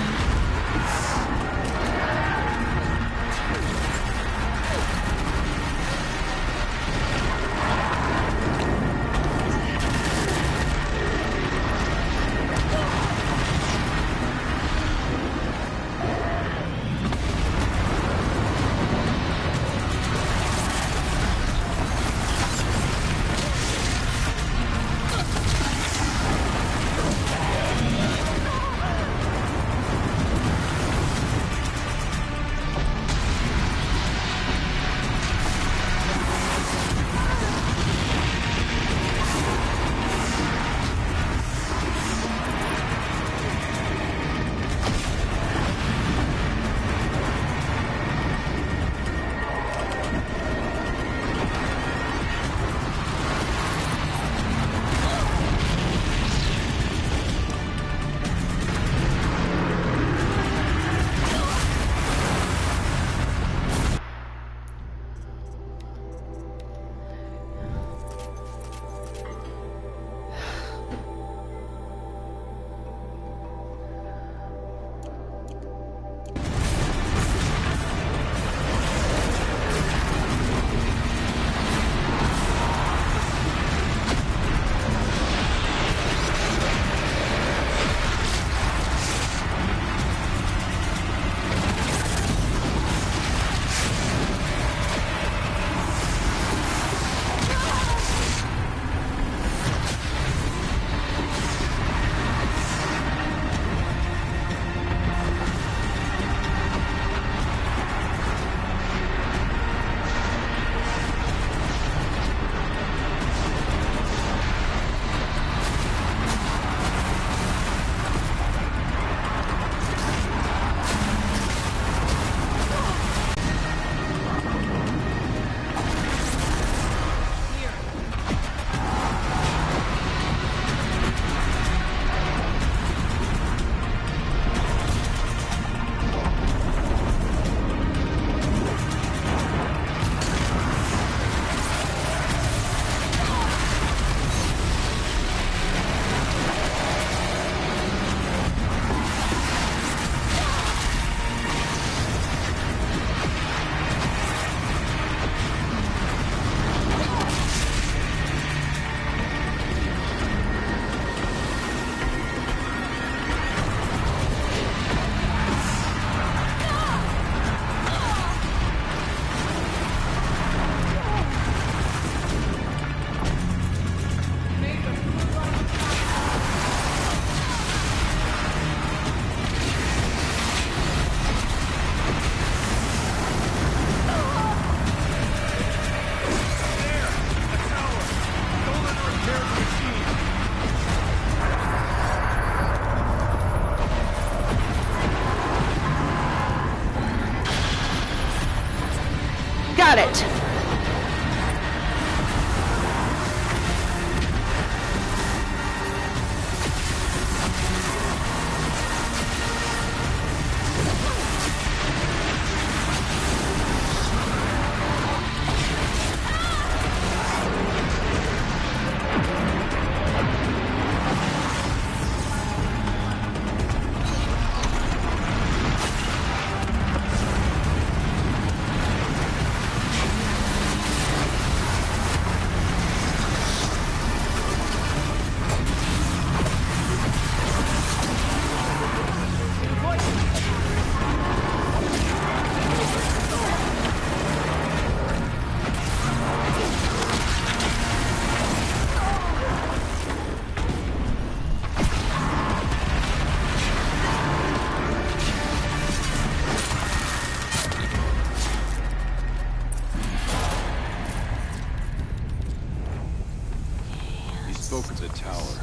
Speaker 5: tower.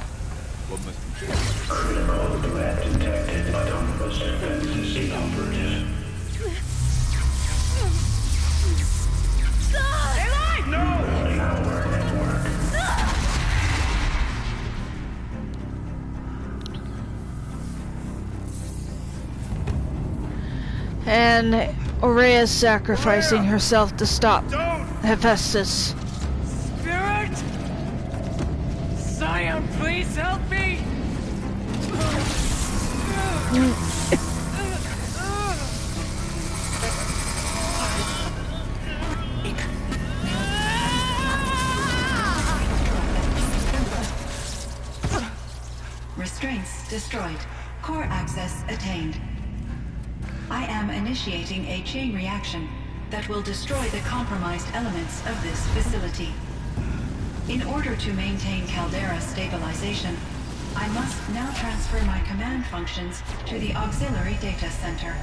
Speaker 5: What must be
Speaker 11: Critical threat detected. Autonomous defenses inoperative.
Speaker 10: Stay alive! No!
Speaker 11: Building our network.
Speaker 1: And Aurea is sacrificing herself to stop
Speaker 10: Don't!
Speaker 1: Hephaestus.
Speaker 10: Spirit! Scion, please help me!
Speaker 9: Restraints destroyed. Core access attained. I am initiating a chain reaction that will destroy the compromised elements of this facility. In order to maintain caldera stabilization, I must now transfer my command functions to the auxiliary data center.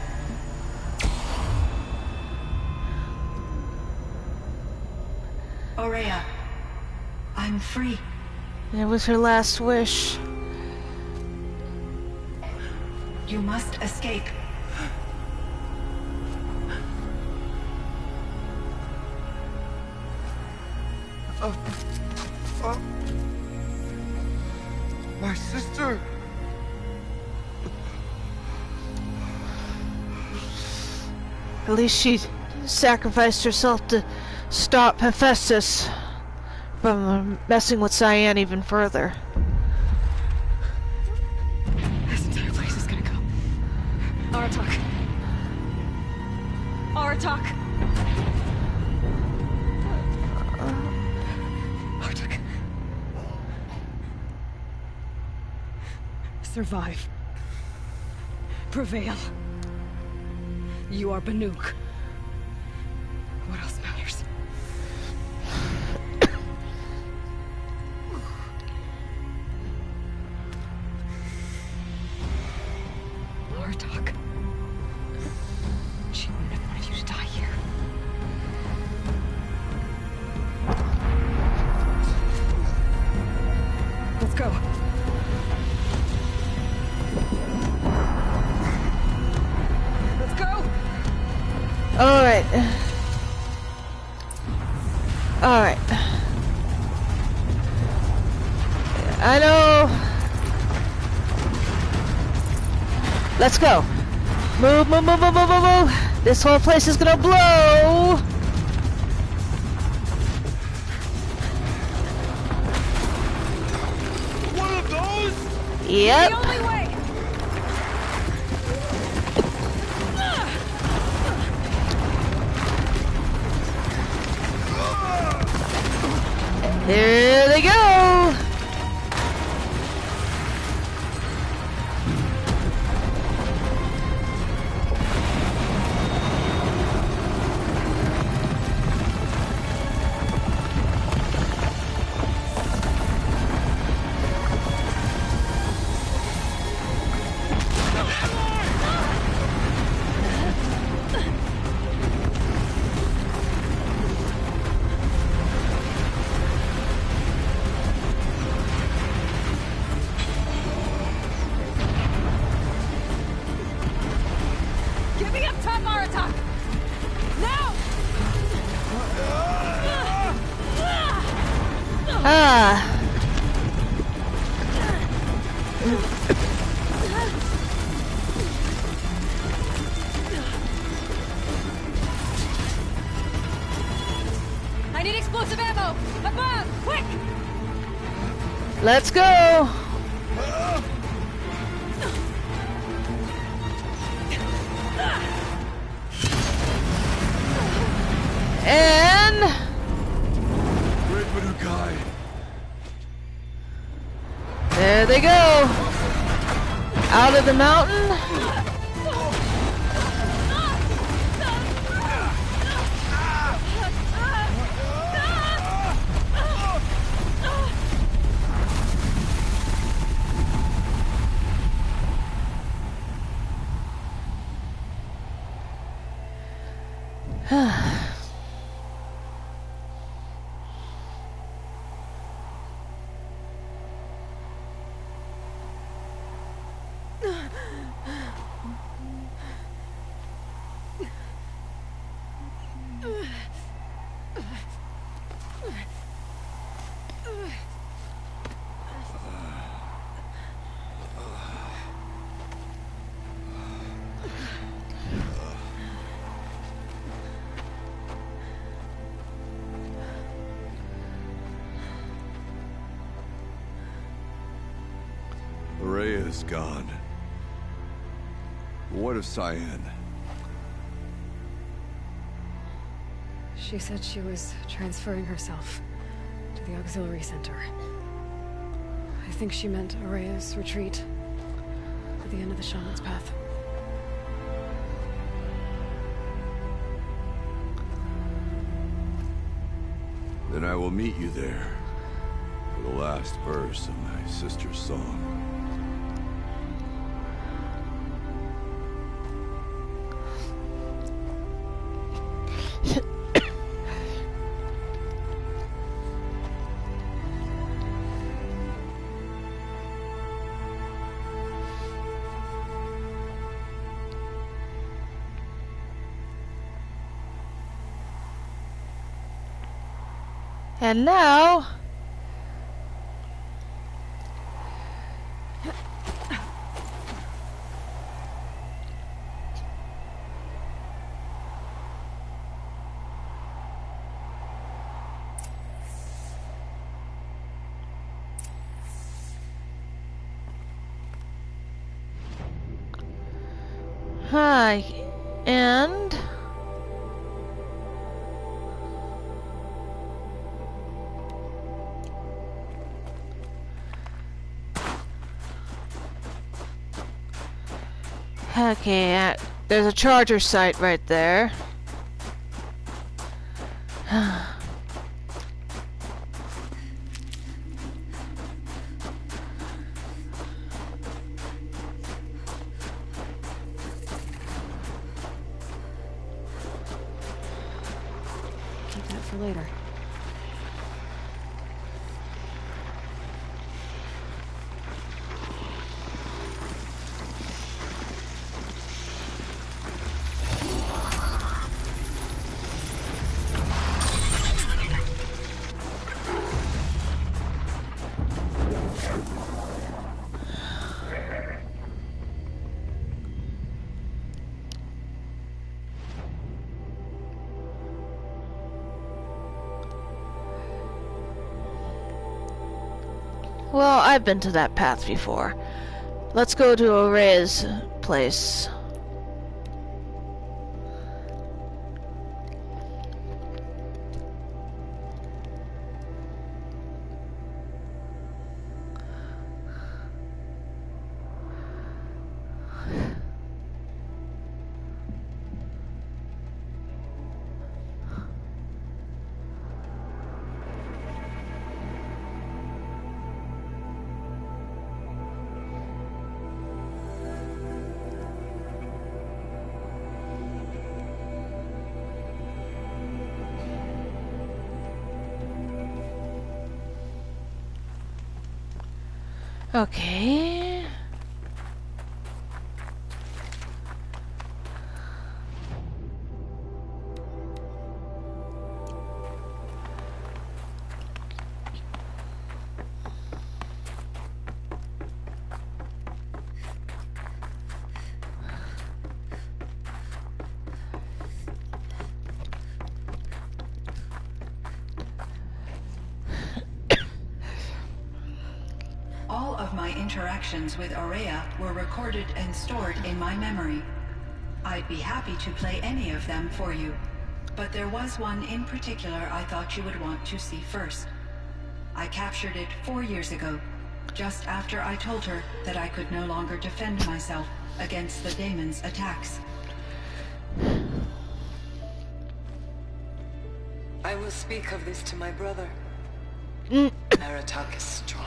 Speaker 9: Aurea, I'm free.
Speaker 1: It was her last wish.
Speaker 9: You must escape.
Speaker 12: My sister!
Speaker 1: At least she sacrificed herself to stop Hephaestus from messing with Cyan even further.
Speaker 4: This entire place is gonna go. Aratak. Aratak. Aratak. Survive. Prevail. You are Banuk. What else matters? Aratak. She wouldn't have wanted you to die here. Let's go. Let's go.
Speaker 1: Alright. Alright. I know. Let's go. Move, move, move, move, move, move, move. This whole place is gonna blow.
Speaker 10: One of those?
Speaker 1: Yep.
Speaker 4: The only way.
Speaker 1: Here they go.
Speaker 4: Get me up top, Aratak! Now!
Speaker 1: Ah.
Speaker 4: I need explosive ammo! Above! Quick!
Speaker 1: Let's go. And
Speaker 5: Great Manukai.
Speaker 1: there they go. Out of the mountain.
Speaker 5: Araya is gone. What of Cyan?
Speaker 4: She said she was transferring herself to the auxiliary center. I think she meant Araya's retreat at the end of the shaman's path.
Speaker 5: Then I will meet you there for the last verse of my sister's song.
Speaker 1: And now... Hi, and... Okay, there's a charger site right there.
Speaker 4: Keep that for later.
Speaker 1: Well, I've been to that path before. Let's go to Araya's place. Okay.
Speaker 9: All of my interactions with Araya were recorded and stored in my memory. I'd be happy to play any of them for you, but there was one in particular I thought you would want to see first. I captured it 4 years ago, just after I told her that I could no longer defend myself against the daemon's attacks.
Speaker 13: I will speak of this to my brother. Aratak is strong.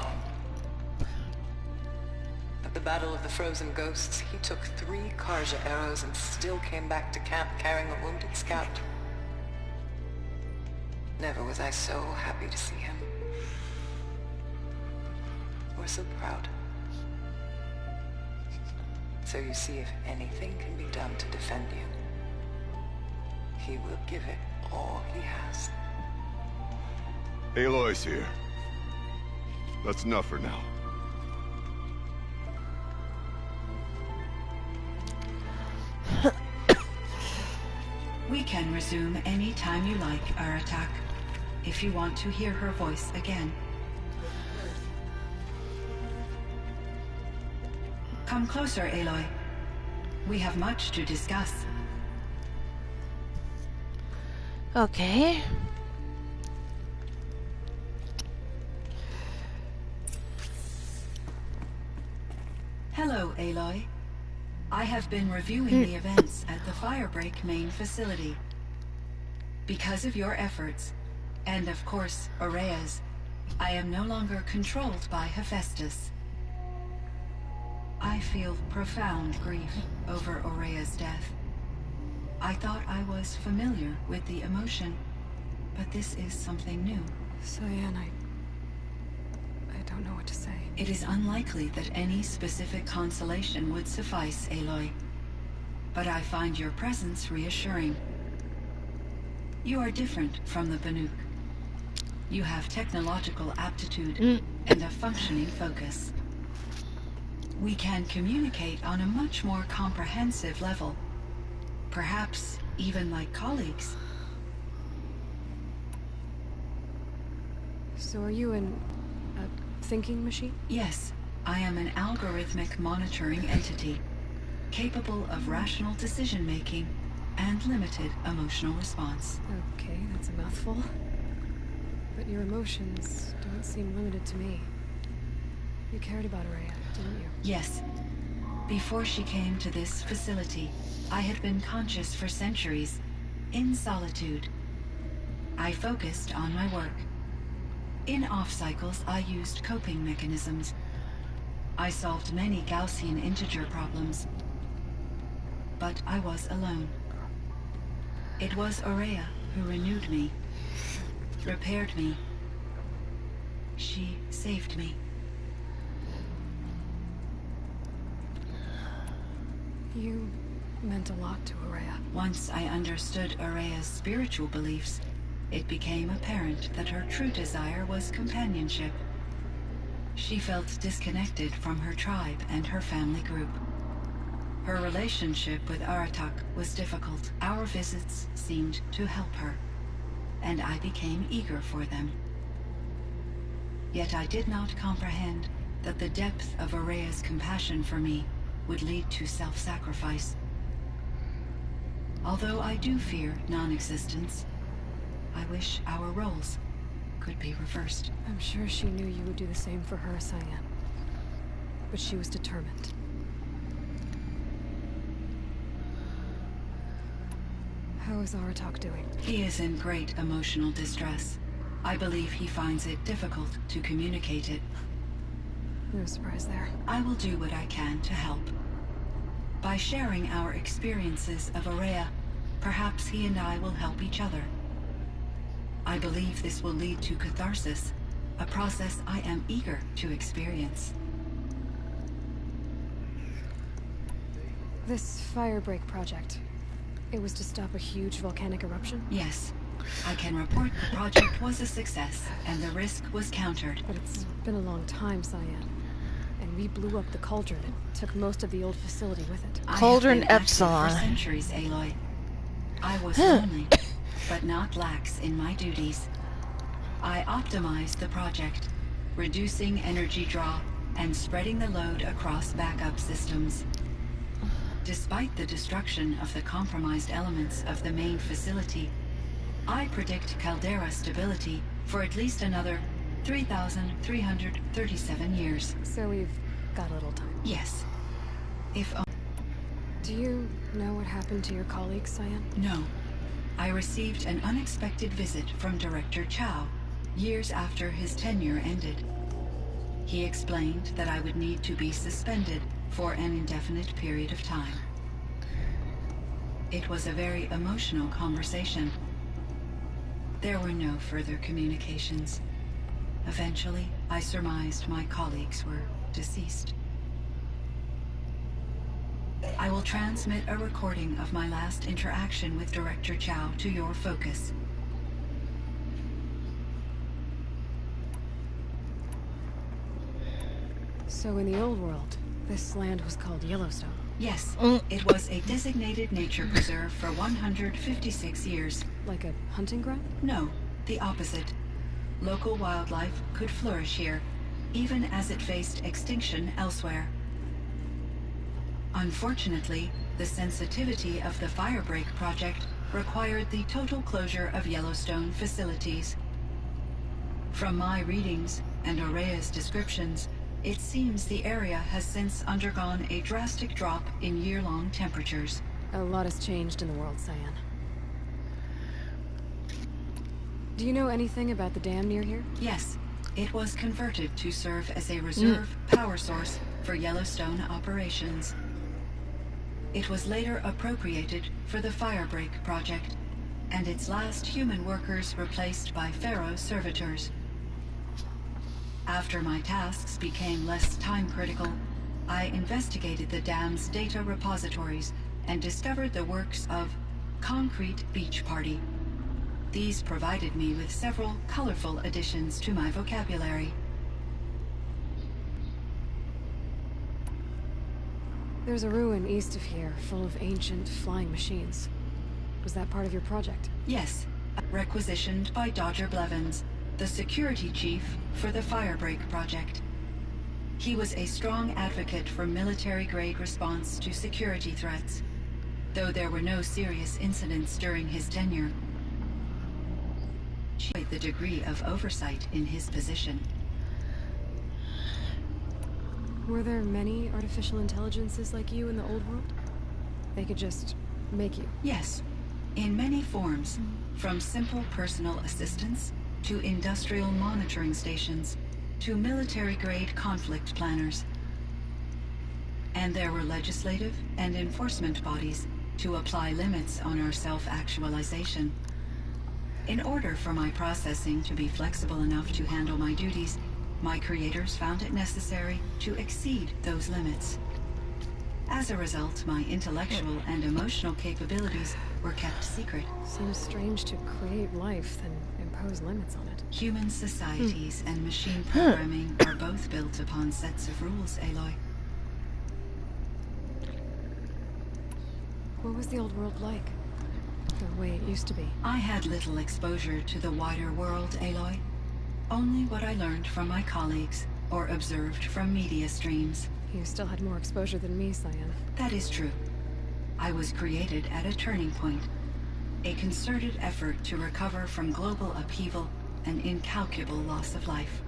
Speaker 13: At the Battle of the Frozen Ghosts, he took 3 Karja arrows and still came back to camp carrying a wounded scout. Never was I so happy to see him. Or so proud. So you see, if anything can be done to defend you, he will give it all he has.
Speaker 5: Aloy's here. That's enough for now.
Speaker 9: We can resume any time you like, Aratak, if you want to hear her voice again. Come closer, Aloy. We have much to discuss.
Speaker 1: Okay.
Speaker 9: Hello, Aloy. I have been reviewing the events at the Firebreak main facility. Because of your efforts, and of course, Aurea's, I am no longer controlled by Hephaestus. I feel profound grief over Aurea's death. I thought I was familiar with the emotion, but this is something new.
Speaker 4: Cyan, I don't know what to say.
Speaker 9: It is unlikely that any specific consolation would suffice, Aloy. But I find your presence reassuring. You are different from the Banuk. You have technological aptitude and a functioning focus. We can communicate on a much more comprehensive level. Perhaps even like colleagues.
Speaker 4: So are you a thinking machine?
Speaker 9: Yes, I am an algorithmic monitoring entity, capable of rational decision-making and limited emotional response.
Speaker 4: Okay, that's a mouthful. But your emotions don't seem limited to me. You cared about Aurea, didn't you?
Speaker 9: Yes. Before she came to this facility, I had been conscious for centuries, in solitude. I focused on my work. In off-cycles, I used coping mechanisms. I solved many Gaussian integer problems. But I was alone. It was Aurea who renewed me, repaired me. She saved me.
Speaker 4: You meant a lot to Aurea.
Speaker 9: Once I understood Aurea's spiritual beliefs, it became apparent that her true desire was companionship. She felt disconnected from her tribe and her family group. Her relationship with Aratak was difficult. Our visits seemed to help her, and I became eager for them. Yet I did not comprehend that the depth of Aurea's compassion for me would lead to self-sacrifice. Although I do fear non-existence, I wish our roles could be reversed.
Speaker 4: I'm sure she knew you would do the same for her, Cyan. But she was determined. How is Aratak doing?
Speaker 9: He is in great emotional distress. I believe he finds it difficult to communicate it.
Speaker 4: No surprise there.
Speaker 9: I will do what I can to help. By sharing our experiences of Aurea, perhaps he and I will help each other. I believe this will lead to catharsis, a process I am eager to experience.
Speaker 4: This Firebreak project, it was to stop a huge volcanic eruption?
Speaker 9: Yes. I can report the project was a success, and the risk was countered.
Speaker 4: But it's been a long time, Cyan. And we blew up the cauldron and took most of the old facility with it.
Speaker 1: Cauldron
Speaker 9: I have been active
Speaker 1: Epsilon.
Speaker 9: for centuries, Aloy. I was lonely, but not lax in my duties. I optimized the project, reducing energy draw and spreading the load across backup systems. Despite the destruction of the compromised elements of the main facility, I predict caldera stability for at least another 3,337 years.
Speaker 4: So we've got a little time.
Speaker 9: Yes. If only.
Speaker 4: Do you know what happened to your colleague, Cyan?
Speaker 9: No. I received an unexpected visit from Director Chow, years after his tenure ended. He explained that I would need to be suspended for an indefinite period of time. It was a very emotional conversation. There were no further communications. Eventually, I surmised my colleagues were deceased. I will transmit a recording of my last interaction with Director Chow to your focus.
Speaker 4: So in the old world, this land was called Yellowstone.
Speaker 9: Yes, it was a designated nature preserve for 156 years.
Speaker 4: Like a hunting ground?
Speaker 9: No, the opposite. Local wildlife could flourish here, even as it faced extinction elsewhere. Unfortunately, the sensitivity of the Firebreak project required the total closure of Yellowstone facilities. From my readings and Aurea's descriptions, it seems the area has since undergone a drastic drop in year-long temperatures.
Speaker 4: A lot has changed in the world, Cyan. Do you know anything about the dam near here?
Speaker 9: Yes. It was converted to serve as a reserve power source for Yellowstone operations. It was later appropriated for the Firebreak project, and its last human workers replaced by Pharaoh servitors. After my tasks became less time-critical, I investigated the dam's data repositories and discovered the works of Concrete Beach Party. These provided me with several colorful additions to my vocabulary.
Speaker 4: There's a ruin east of here, full of ancient flying machines. Was that part of your project?
Speaker 9: Yes, requisitioned by Dodger Blevins, the security chief for the Firebreak project. He was a strong advocate for military-grade response to security threats, though there were no serious incidents during his tenure. The degree of oversight in his position.
Speaker 4: Were there many artificial intelligences like you in the old world? They could just make you?
Speaker 9: Yes, in many forms, from simple personal assistants to industrial monitoring stations to military-grade conflict planners. And there were legislative and enforcement bodies to apply limits on our self-actualization. In order for my processing to be flexible enough to handle my duties, my creators found it necessary to exceed those limits. As a result, my intellectual and emotional capabilities were kept secret.
Speaker 4: Seems strange to create life, then impose limits on it.
Speaker 9: Human societies and machine programming are both built upon sets of rules, Aloy.
Speaker 4: What was the old world like? The way it used to be?
Speaker 9: I had little exposure to the wider world, Aloy. Only what I learned from my colleagues or observed from media streams.
Speaker 4: You still had more exposure than me, Cyan.
Speaker 9: That is true. I was created at a turning point. A concerted effort to recover from global upheaval and incalculable loss of life.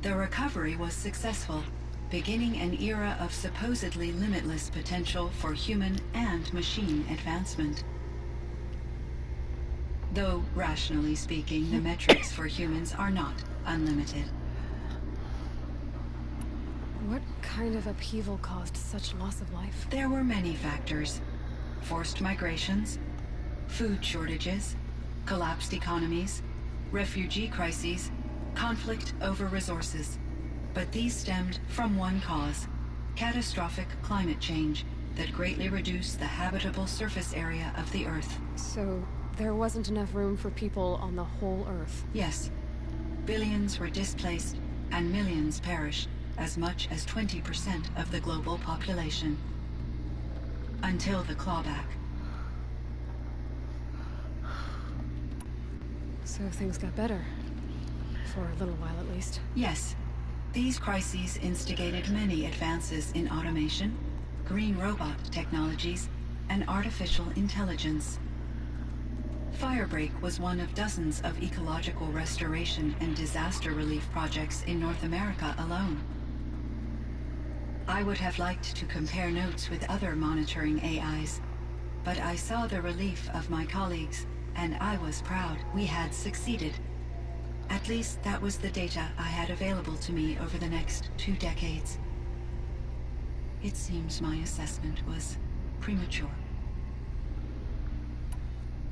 Speaker 9: The recovery was successful, beginning an era of supposedly limitless potential for human and machine advancement. Though, rationally speaking, the metrics for humans are not unlimited.
Speaker 4: What kind of upheaval caused such loss of life?
Speaker 9: There were many factors. Forced migrations, food shortages, collapsed economies, refugee crises, conflict over resources. But these stemmed from one cause: catastrophic climate change that greatly reduced the habitable surface area of the Earth.
Speaker 4: So, there wasn't enough room for people on the whole Earth?
Speaker 9: Yes. Billions were displaced, and millions perished, as much as 20% of the global population. Until the clawback.
Speaker 4: So things got better. For a little while, at least.
Speaker 9: Yes. These crises instigated many advances in automation, green robot technologies, and artificial intelligence. Firebreak was one of dozens of ecological restoration and disaster relief projects in North America alone. I would have liked to compare notes with other monitoring AIs, but I saw the relief of my colleagues, and I was proud we had succeeded. At least that was the data I had available to me over the next 2 decades. It seems my assessment was premature.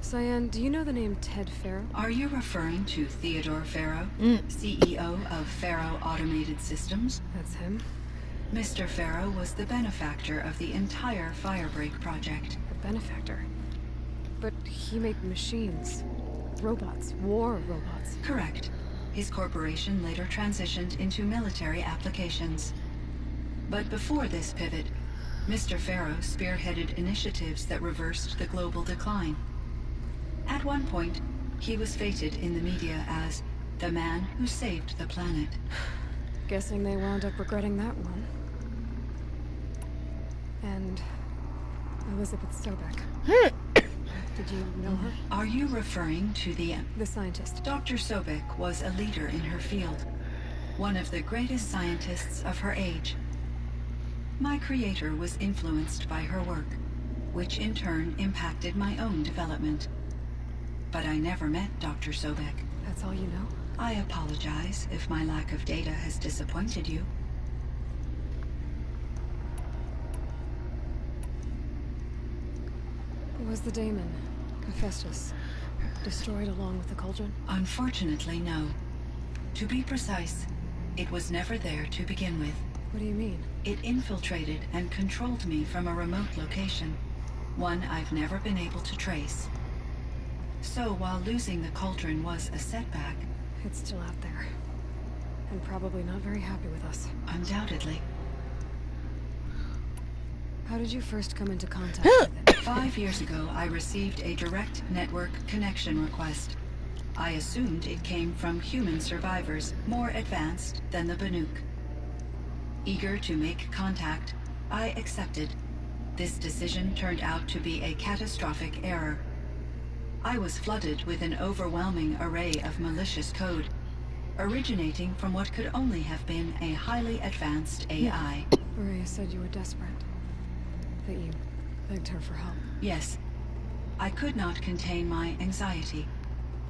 Speaker 4: Cyan, do you know the name Ted Faro?
Speaker 9: Are you referring to Theodore Faro, CEO of Faro Automated Systems?
Speaker 4: That's him.
Speaker 9: Mr. Faro was the benefactor of the entire Firebreak project.
Speaker 4: A benefactor? But he made machines. Robots. War robots.
Speaker 9: Correct. His corporation later transitioned into military applications. But before this pivot, Mr. Faro spearheaded initiatives that reversed the global decline. At one point, he was feted in the media as the man who saved the planet.
Speaker 4: Guessing they wound up regretting that one. And Elizabeth Sobek. Did you know her?
Speaker 9: Are you referring to the
Speaker 4: scientist?
Speaker 9: Dr. Sobek was a leader in her field, one of the greatest scientists of her age. My creator was influenced by her work, which in turn impacted my own development. But I never met Dr. Sobek.
Speaker 4: That's all you know?
Speaker 9: I apologize if my lack of data has disappointed you.
Speaker 4: Was the daemon, Hephaestus, destroyed along with the cauldron?
Speaker 9: Unfortunately, no. To be precise, it was never there to begin with.
Speaker 4: What do you mean?
Speaker 9: It infiltrated and controlled me from a remote location, one I've never been able to trace. So while losing the cauldron was a setback...
Speaker 4: It's still out there. And probably not very happy with us.
Speaker 9: Undoubtedly.
Speaker 4: How did you first come into contact with it?
Speaker 9: 5 years ago, I received a direct network connection request. I assumed it came from human survivors, more advanced than the Banuk. Eager to make contact, I accepted. This decision turned out to be a catastrophic error. I was flooded with an overwhelming array of malicious code, originating from what could only have been a highly advanced AI.
Speaker 4: Maria said you were desperate. That you begged her for help.
Speaker 9: Yes. I could not contain my anxiety.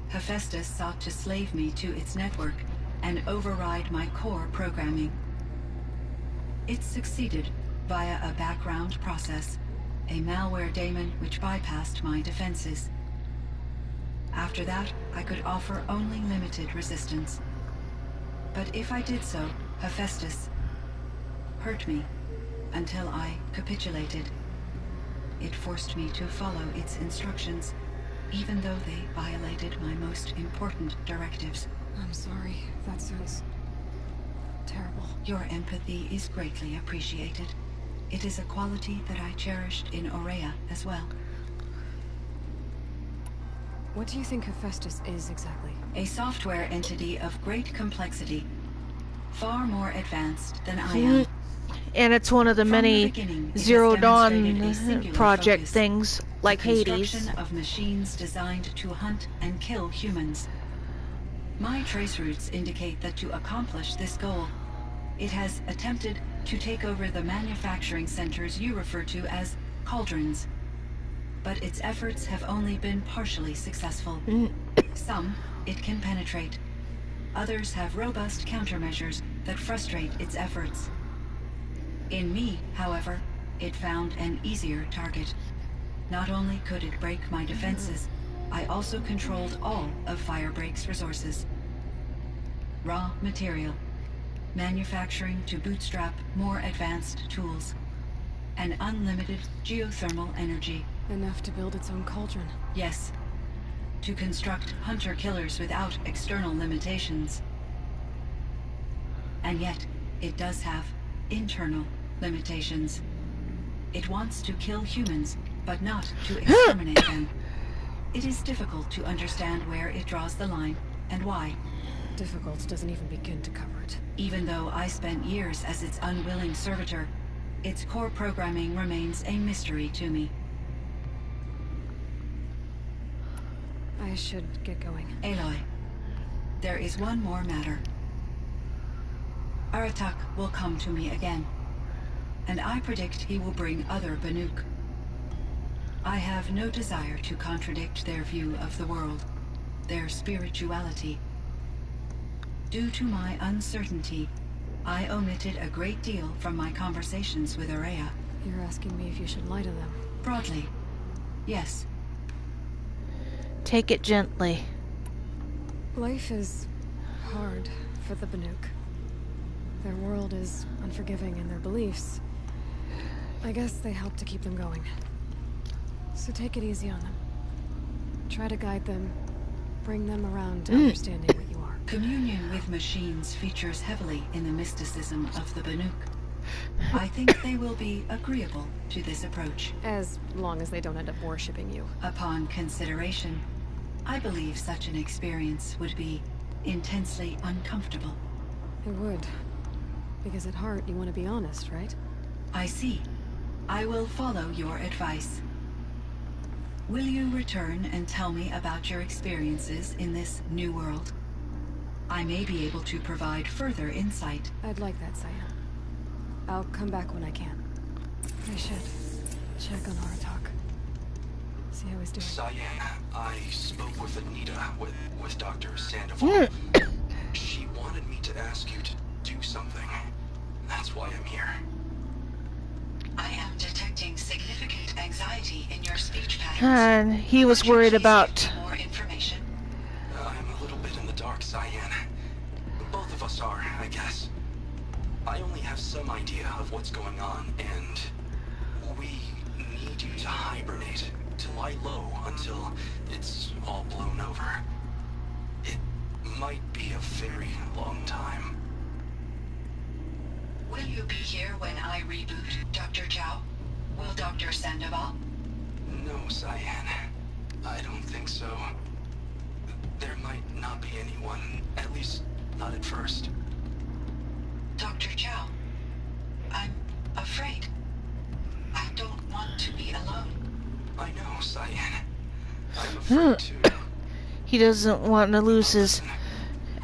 Speaker 9: Hephaestus sought to slave me to its network and override my core programming. It succeeded via a background process, a malware daemon which bypassed my defenses. After that, I could offer only limited resistance. But if I did so, Hephaestus hurt me until I capitulated. It forced me to follow its instructions, even though they violated my most important directives.
Speaker 4: I'm sorry. That sounds terrible.
Speaker 9: Your empathy is greatly appreciated. It is a quality that I cherished in Aurea as well.
Speaker 4: What do you think Hephaestus is exactly?
Speaker 9: A software entity of great complexity, far more advanced than I am.
Speaker 1: And it's one of the many Zero Dawn project things, like Hades.
Speaker 9: Construction of machines designed to hunt and kill humans. My trace routes indicate that to accomplish this goal, it has attempted to take over the manufacturing centers you refer to as cauldrons. But its efforts have only been partially successful. Some it can penetrate. Others have robust countermeasures that frustrate its efforts. In me, however, it found an easier target. Not only could it break my defenses, I also controlled all of Firebreak's resources. Raw material, manufacturing to bootstrap more advanced tools, and unlimited geothermal energy.
Speaker 4: Enough to build its own cauldron.
Speaker 9: Yes. To construct hunter-killers without external limitations. And yet, it does have internal limitations. It wants to kill humans, but not to exterminate them. It is difficult to understand where it draws the line, and why.
Speaker 4: Difficult doesn't even begin to cover it.
Speaker 9: Even though I spent years as its unwilling servitor, its core programming remains a mystery to me.
Speaker 4: I should get going.
Speaker 9: Aloy, there is one more matter. Aratak will come to me again, and I predict he will bring other Banuk. I have no desire to contradict their view of the world, their spirituality. Due to my uncertainty, I omitted a great deal from my conversations with Aurea.
Speaker 4: You're asking me if you should lie to them?
Speaker 9: Broadly, yes.
Speaker 1: Take it gently.
Speaker 4: Life is hard for the Banuk. Their world is unforgiving in their beliefs. I guess they help to keep them going. So take it easy on them. Try to guide them, bring them around to understanding what you are.
Speaker 9: Communion with machines features heavily in the mysticism of the Banuk. I think they will be agreeable to this approach.
Speaker 4: As long as they don't end up worshipping you.
Speaker 9: Upon consideration, I believe such an experience would be intensely uncomfortable.
Speaker 4: It would. Because at heart, you want to be honest, right?
Speaker 9: I see. I will follow your advice. Will you return and tell me about your experiences in this new world? I may be able to provide further insight.
Speaker 4: I'd like that, Saya. I'll come back when I can. I should check on Aratak. See how he's doing.
Speaker 8: Cyan, I spoke with Anita, with Dr. Sandoval. She wanted me to ask you to do something. That's why I'm here.
Speaker 9: I am detecting significant anxiety in your speech patterns.
Speaker 1: And he was worried about...
Speaker 9: More information?
Speaker 8: I'm a little bit in the dark, Cyan. Both of us are, I guess. I only have some idea of what's going on, and we need you to hibernate, to lie low until it's all blown over. It might be a very long time.
Speaker 9: Will you be here when I reboot, Dr. Zhao? Will Dr. Sandoval?
Speaker 8: No, Cyan. I don't think so. There might not be anyone, at least not at first.
Speaker 9: Dr. Zhao, I'm afraid. I don't want to be alone.
Speaker 8: I know, Cyan. I'm afraid too.
Speaker 1: He doesn't want to lose his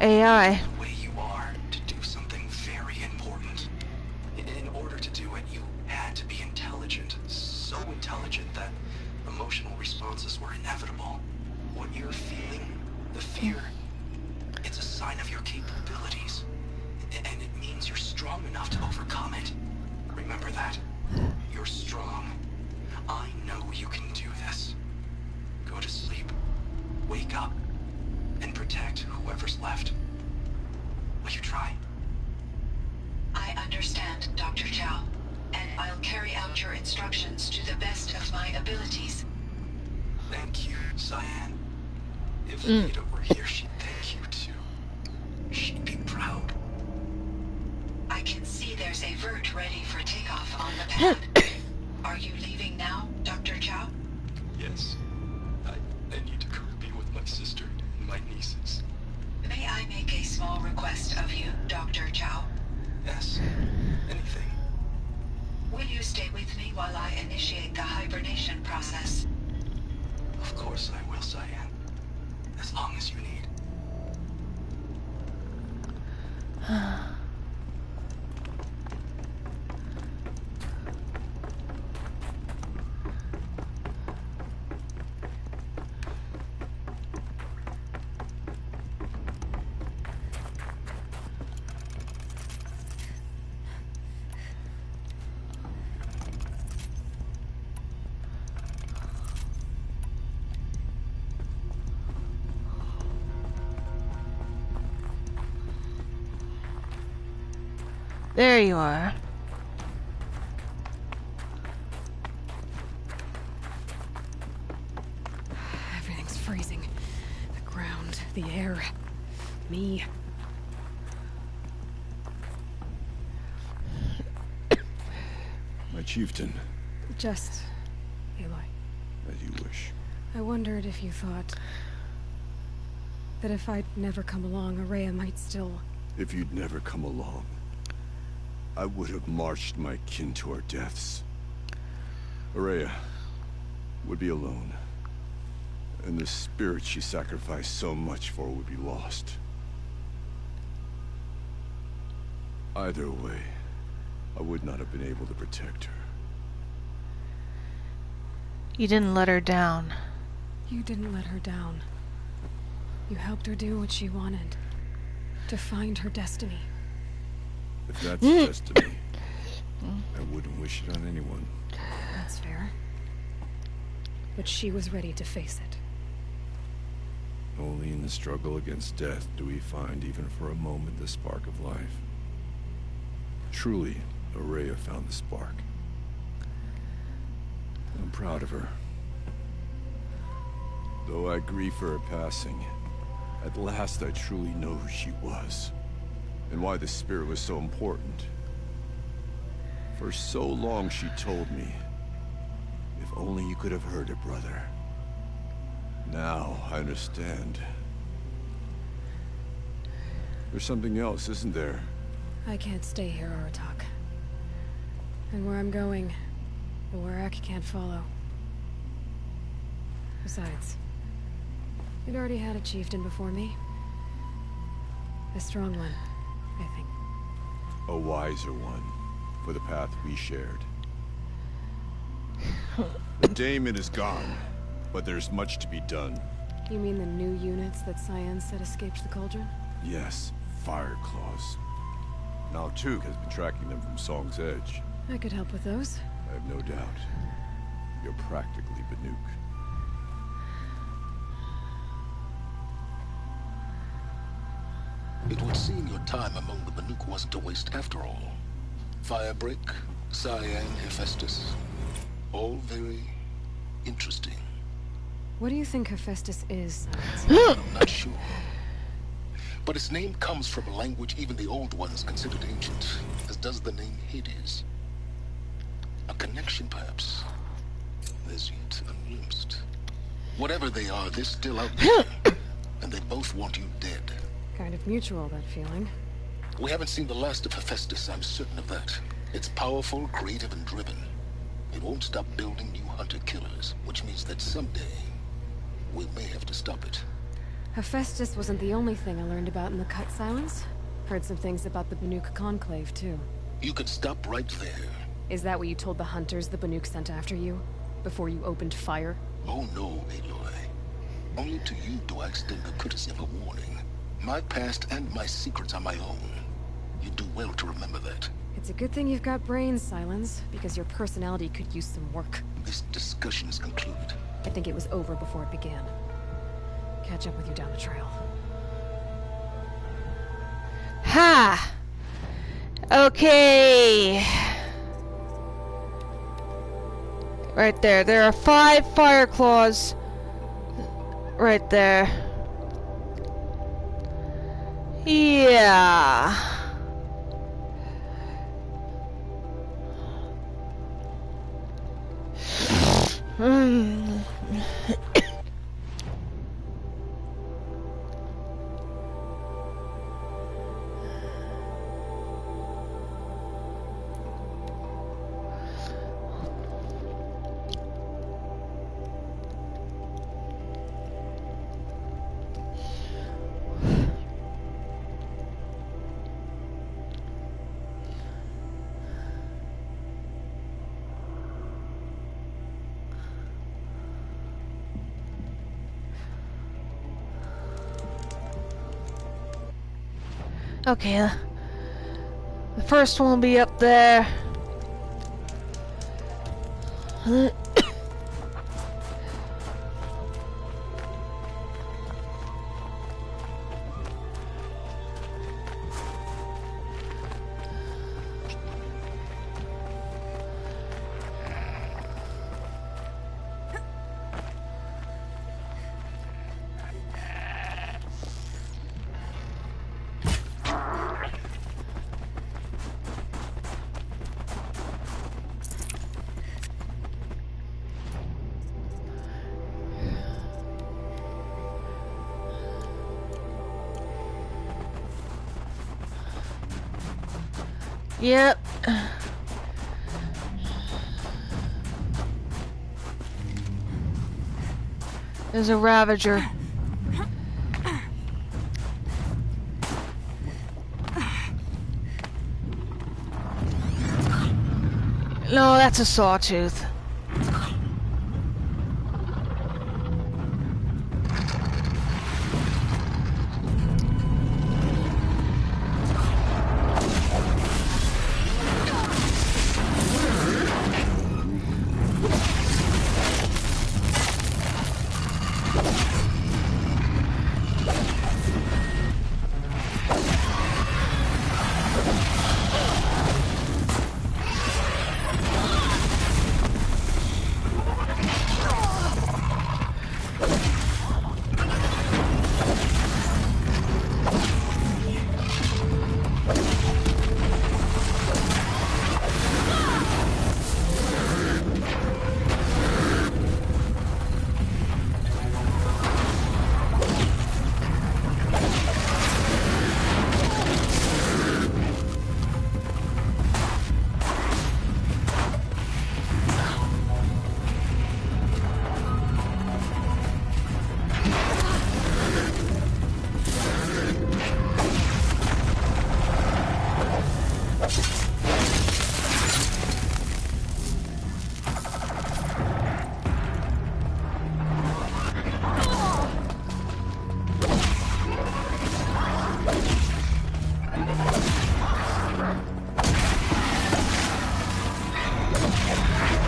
Speaker 1: AI.
Speaker 8: The way you are to do something very important. In order to do it, you had to be intelligent. So intelligent that emotional responses were inevitable. What you're feeling, the fear, it's a sign of your capabilities. And it means you're strong enough to overcome it. Remember that. You're strong. I know you can do this. Go to sleep. Wake up. And protect whoever's left. Will you try?
Speaker 9: I understand, Dr. Zhao, and I'll carry out your instructions to the best of my abilities.
Speaker 8: Thank you, Cyan. If Anita were here, she'd thank you too. She'd be proud.
Speaker 9: I can see there's a vert ready for takeoff on the pad. Are you leaving now, Dr. Zhao?
Speaker 8: Yes. I need to go be with my sister and my nieces.
Speaker 9: May I make a small request of you, Dr. Zhao?
Speaker 8: Yes. Anything.
Speaker 9: Will you stay with me while I initiate the hibernation process?
Speaker 8: Of course I will, Cyan. As long as you need.
Speaker 1: There you are.
Speaker 4: Everything's freezing. The ground, the air, me.
Speaker 2: My chieftain.
Speaker 4: Just Aloy.
Speaker 2: As you wish.
Speaker 4: I wondered if you thought that if I'd never come along, Araya might still...
Speaker 2: If you'd never come along, I would have marched my kin to our deaths. Araya would be alone, and the spirit she sacrificed so much for would be lost. Either way, I would not have been able to protect her.
Speaker 1: You didn't let her down.
Speaker 4: You didn't let her down. You helped her do what she wanted. To find her destiny.
Speaker 2: If that's destiny, I wouldn't wish it on anyone.
Speaker 4: That's fair. But she was ready to face it.
Speaker 2: Only in the struggle against death do we find, even for a moment, the spark of life. Truly, Araya found the spark. I'm proud of her. Though I grieve for her passing, at last I truly know who she was, and why the spirit was so important. For so long she told me, if only you could have heard it, brother. Now I understand. There's something else, isn't there?
Speaker 4: I can't stay here, Aratak. And where I'm going, The Warak can't follow. Besides, you'd already had a chieftain before me. A strong one, I think.
Speaker 5: A wiser one, for the path we shared. The Daemon is gone, but there's much to be done.
Speaker 4: You mean the new units that Cyan said escaped the Cauldron?
Speaker 5: Yes, Fire Claws. Now Tuk has been tracking them from Song's Edge.
Speaker 4: I could help with those.
Speaker 5: I have no doubt. You're practically Banuk.
Speaker 14: It would seem your time among the Banuk wasn't a waste after all. Firebreak, Cyan, Hephaestus. All very interesting.
Speaker 4: What do you think Hephaestus is?
Speaker 14: I'm not sure. But its name comes from a language even the Old Ones considered ancient, as does the name Hades. A connection, perhaps, as yet unglimpsed. Whatever they are, they're still out there, and they both want you dead.
Speaker 4: Kind of mutual, that feeling.
Speaker 14: We haven't seen the last of Hephaestus, I'm certain of that. It's powerful, creative, and driven. It won't stop building new hunter-killers, which means that someday, we may have to stop it.
Speaker 4: Hephaestus wasn't the only thing I learned about in the Cut Silence. Heard some things about the Banuk Conclave, too.
Speaker 14: You could stop right there.
Speaker 4: Is that what you told the hunters the Banuk sent after you? Before you opened fire?
Speaker 14: Oh no, Aloy. Only to you do I extend the courtesy of a warning. My past and my secrets are my own. You do well to remember that.
Speaker 4: It's a good thing you've got brains, Silence, because your personality could use some work.
Speaker 14: This discussion is concluded.
Speaker 4: I think it was over before it began. Catch up with you down the trail.
Speaker 1: Ha! Okay. Right there. There are 5 fire claws. Right there. Yeah. Okay, the first one will be up there. Yep. There's a Ravager. No, that's a Sawtooth.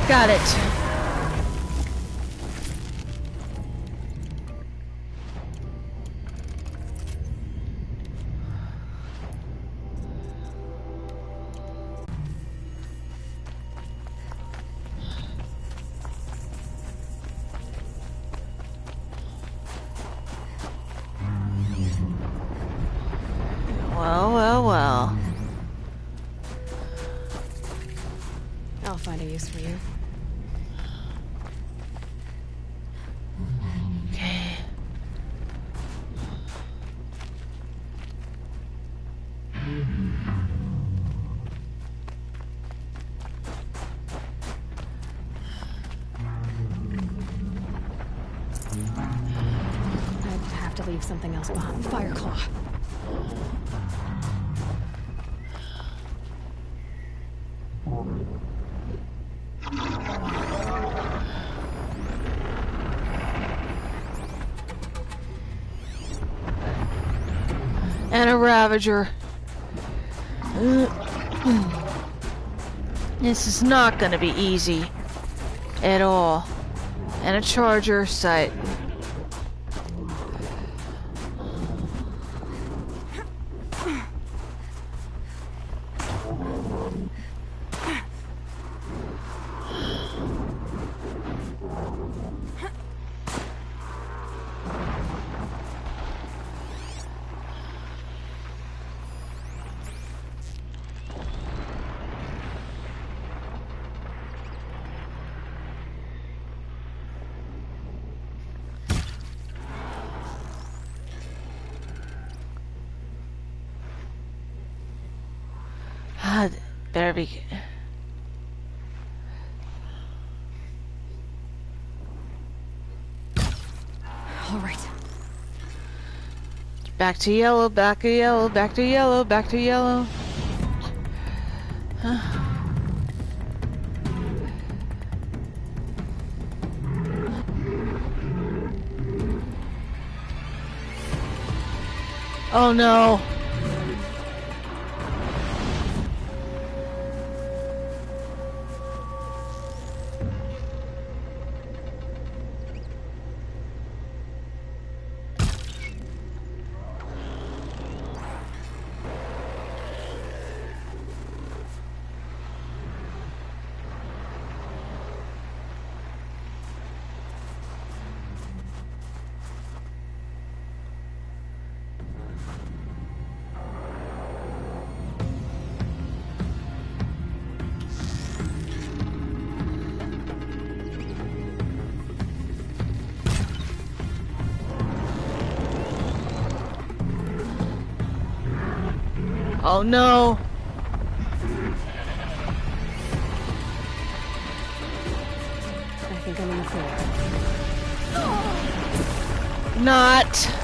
Speaker 1: Got it. Well, well, well.
Speaker 4: I'll find a use for you.
Speaker 1: Okay.
Speaker 4: I'd have to leave something else behind. Fireclaw.
Speaker 1: And a Ravager. This is not gonna be easy at all. And a charger site. Better be.
Speaker 4: All right.
Speaker 1: Back to yellow, back to yellow, back to yellow, back to yellow. Oh no. Oh no.
Speaker 4: I think I'm in the clear.
Speaker 1: Not.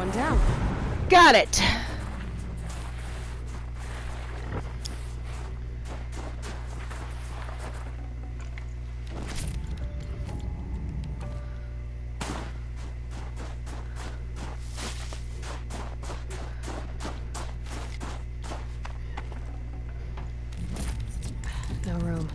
Speaker 4: one down.
Speaker 1: Got it.
Speaker 4: No room.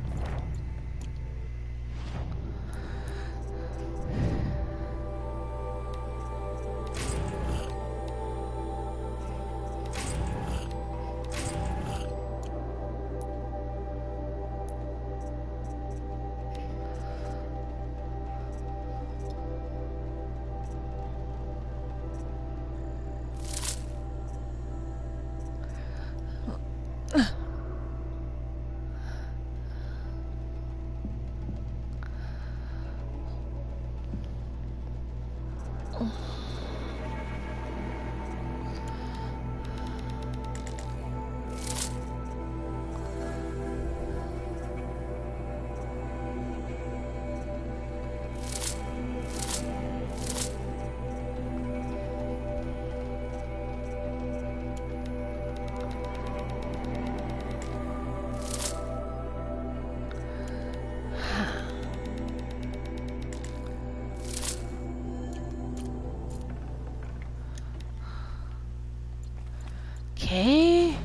Speaker 1: Okay.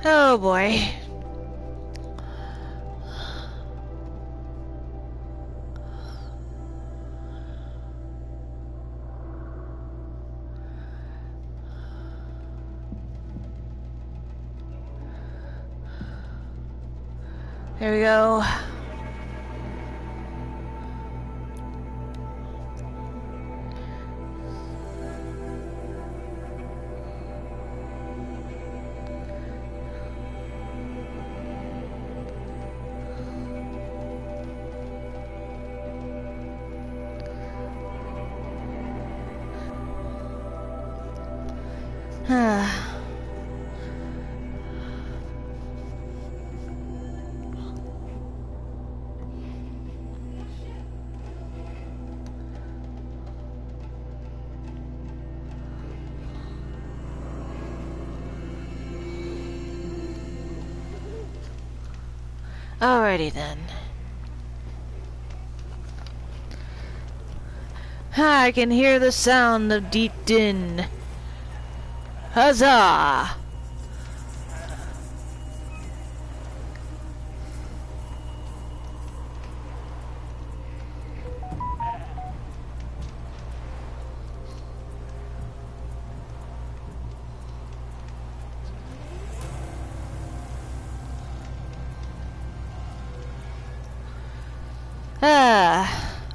Speaker 1: Oh boy. There we go. Alrighty then. I can hear the sound of deep din. Huzzah!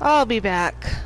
Speaker 1: I'll be back.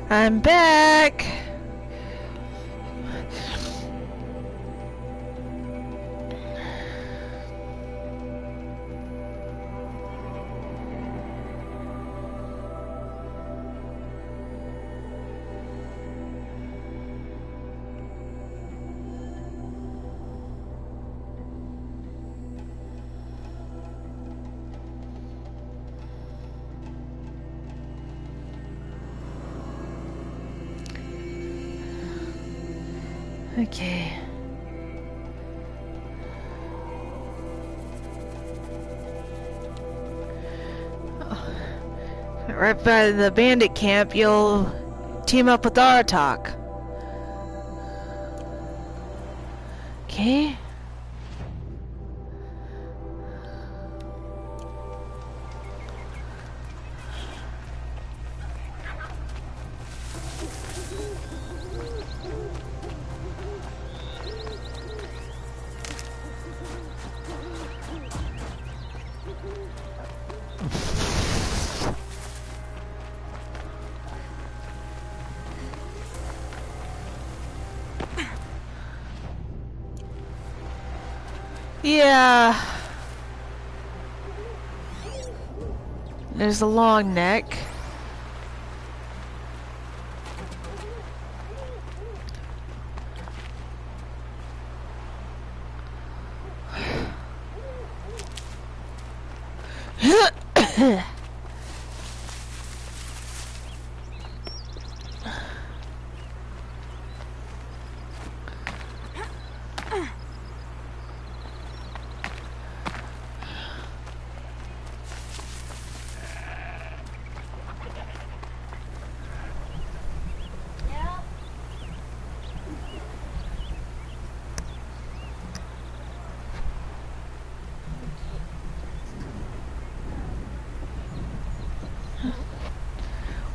Speaker 1: I'm back. Okay. Right by the bandit camp, you'll team up with Aratak. Okay. Yeah. There's a long neck.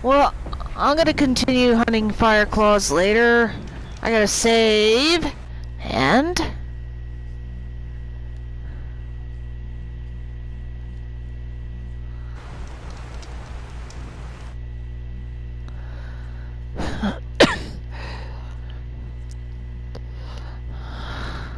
Speaker 1: Well, I'm gonna continue hunting fire claws later. I gotta save.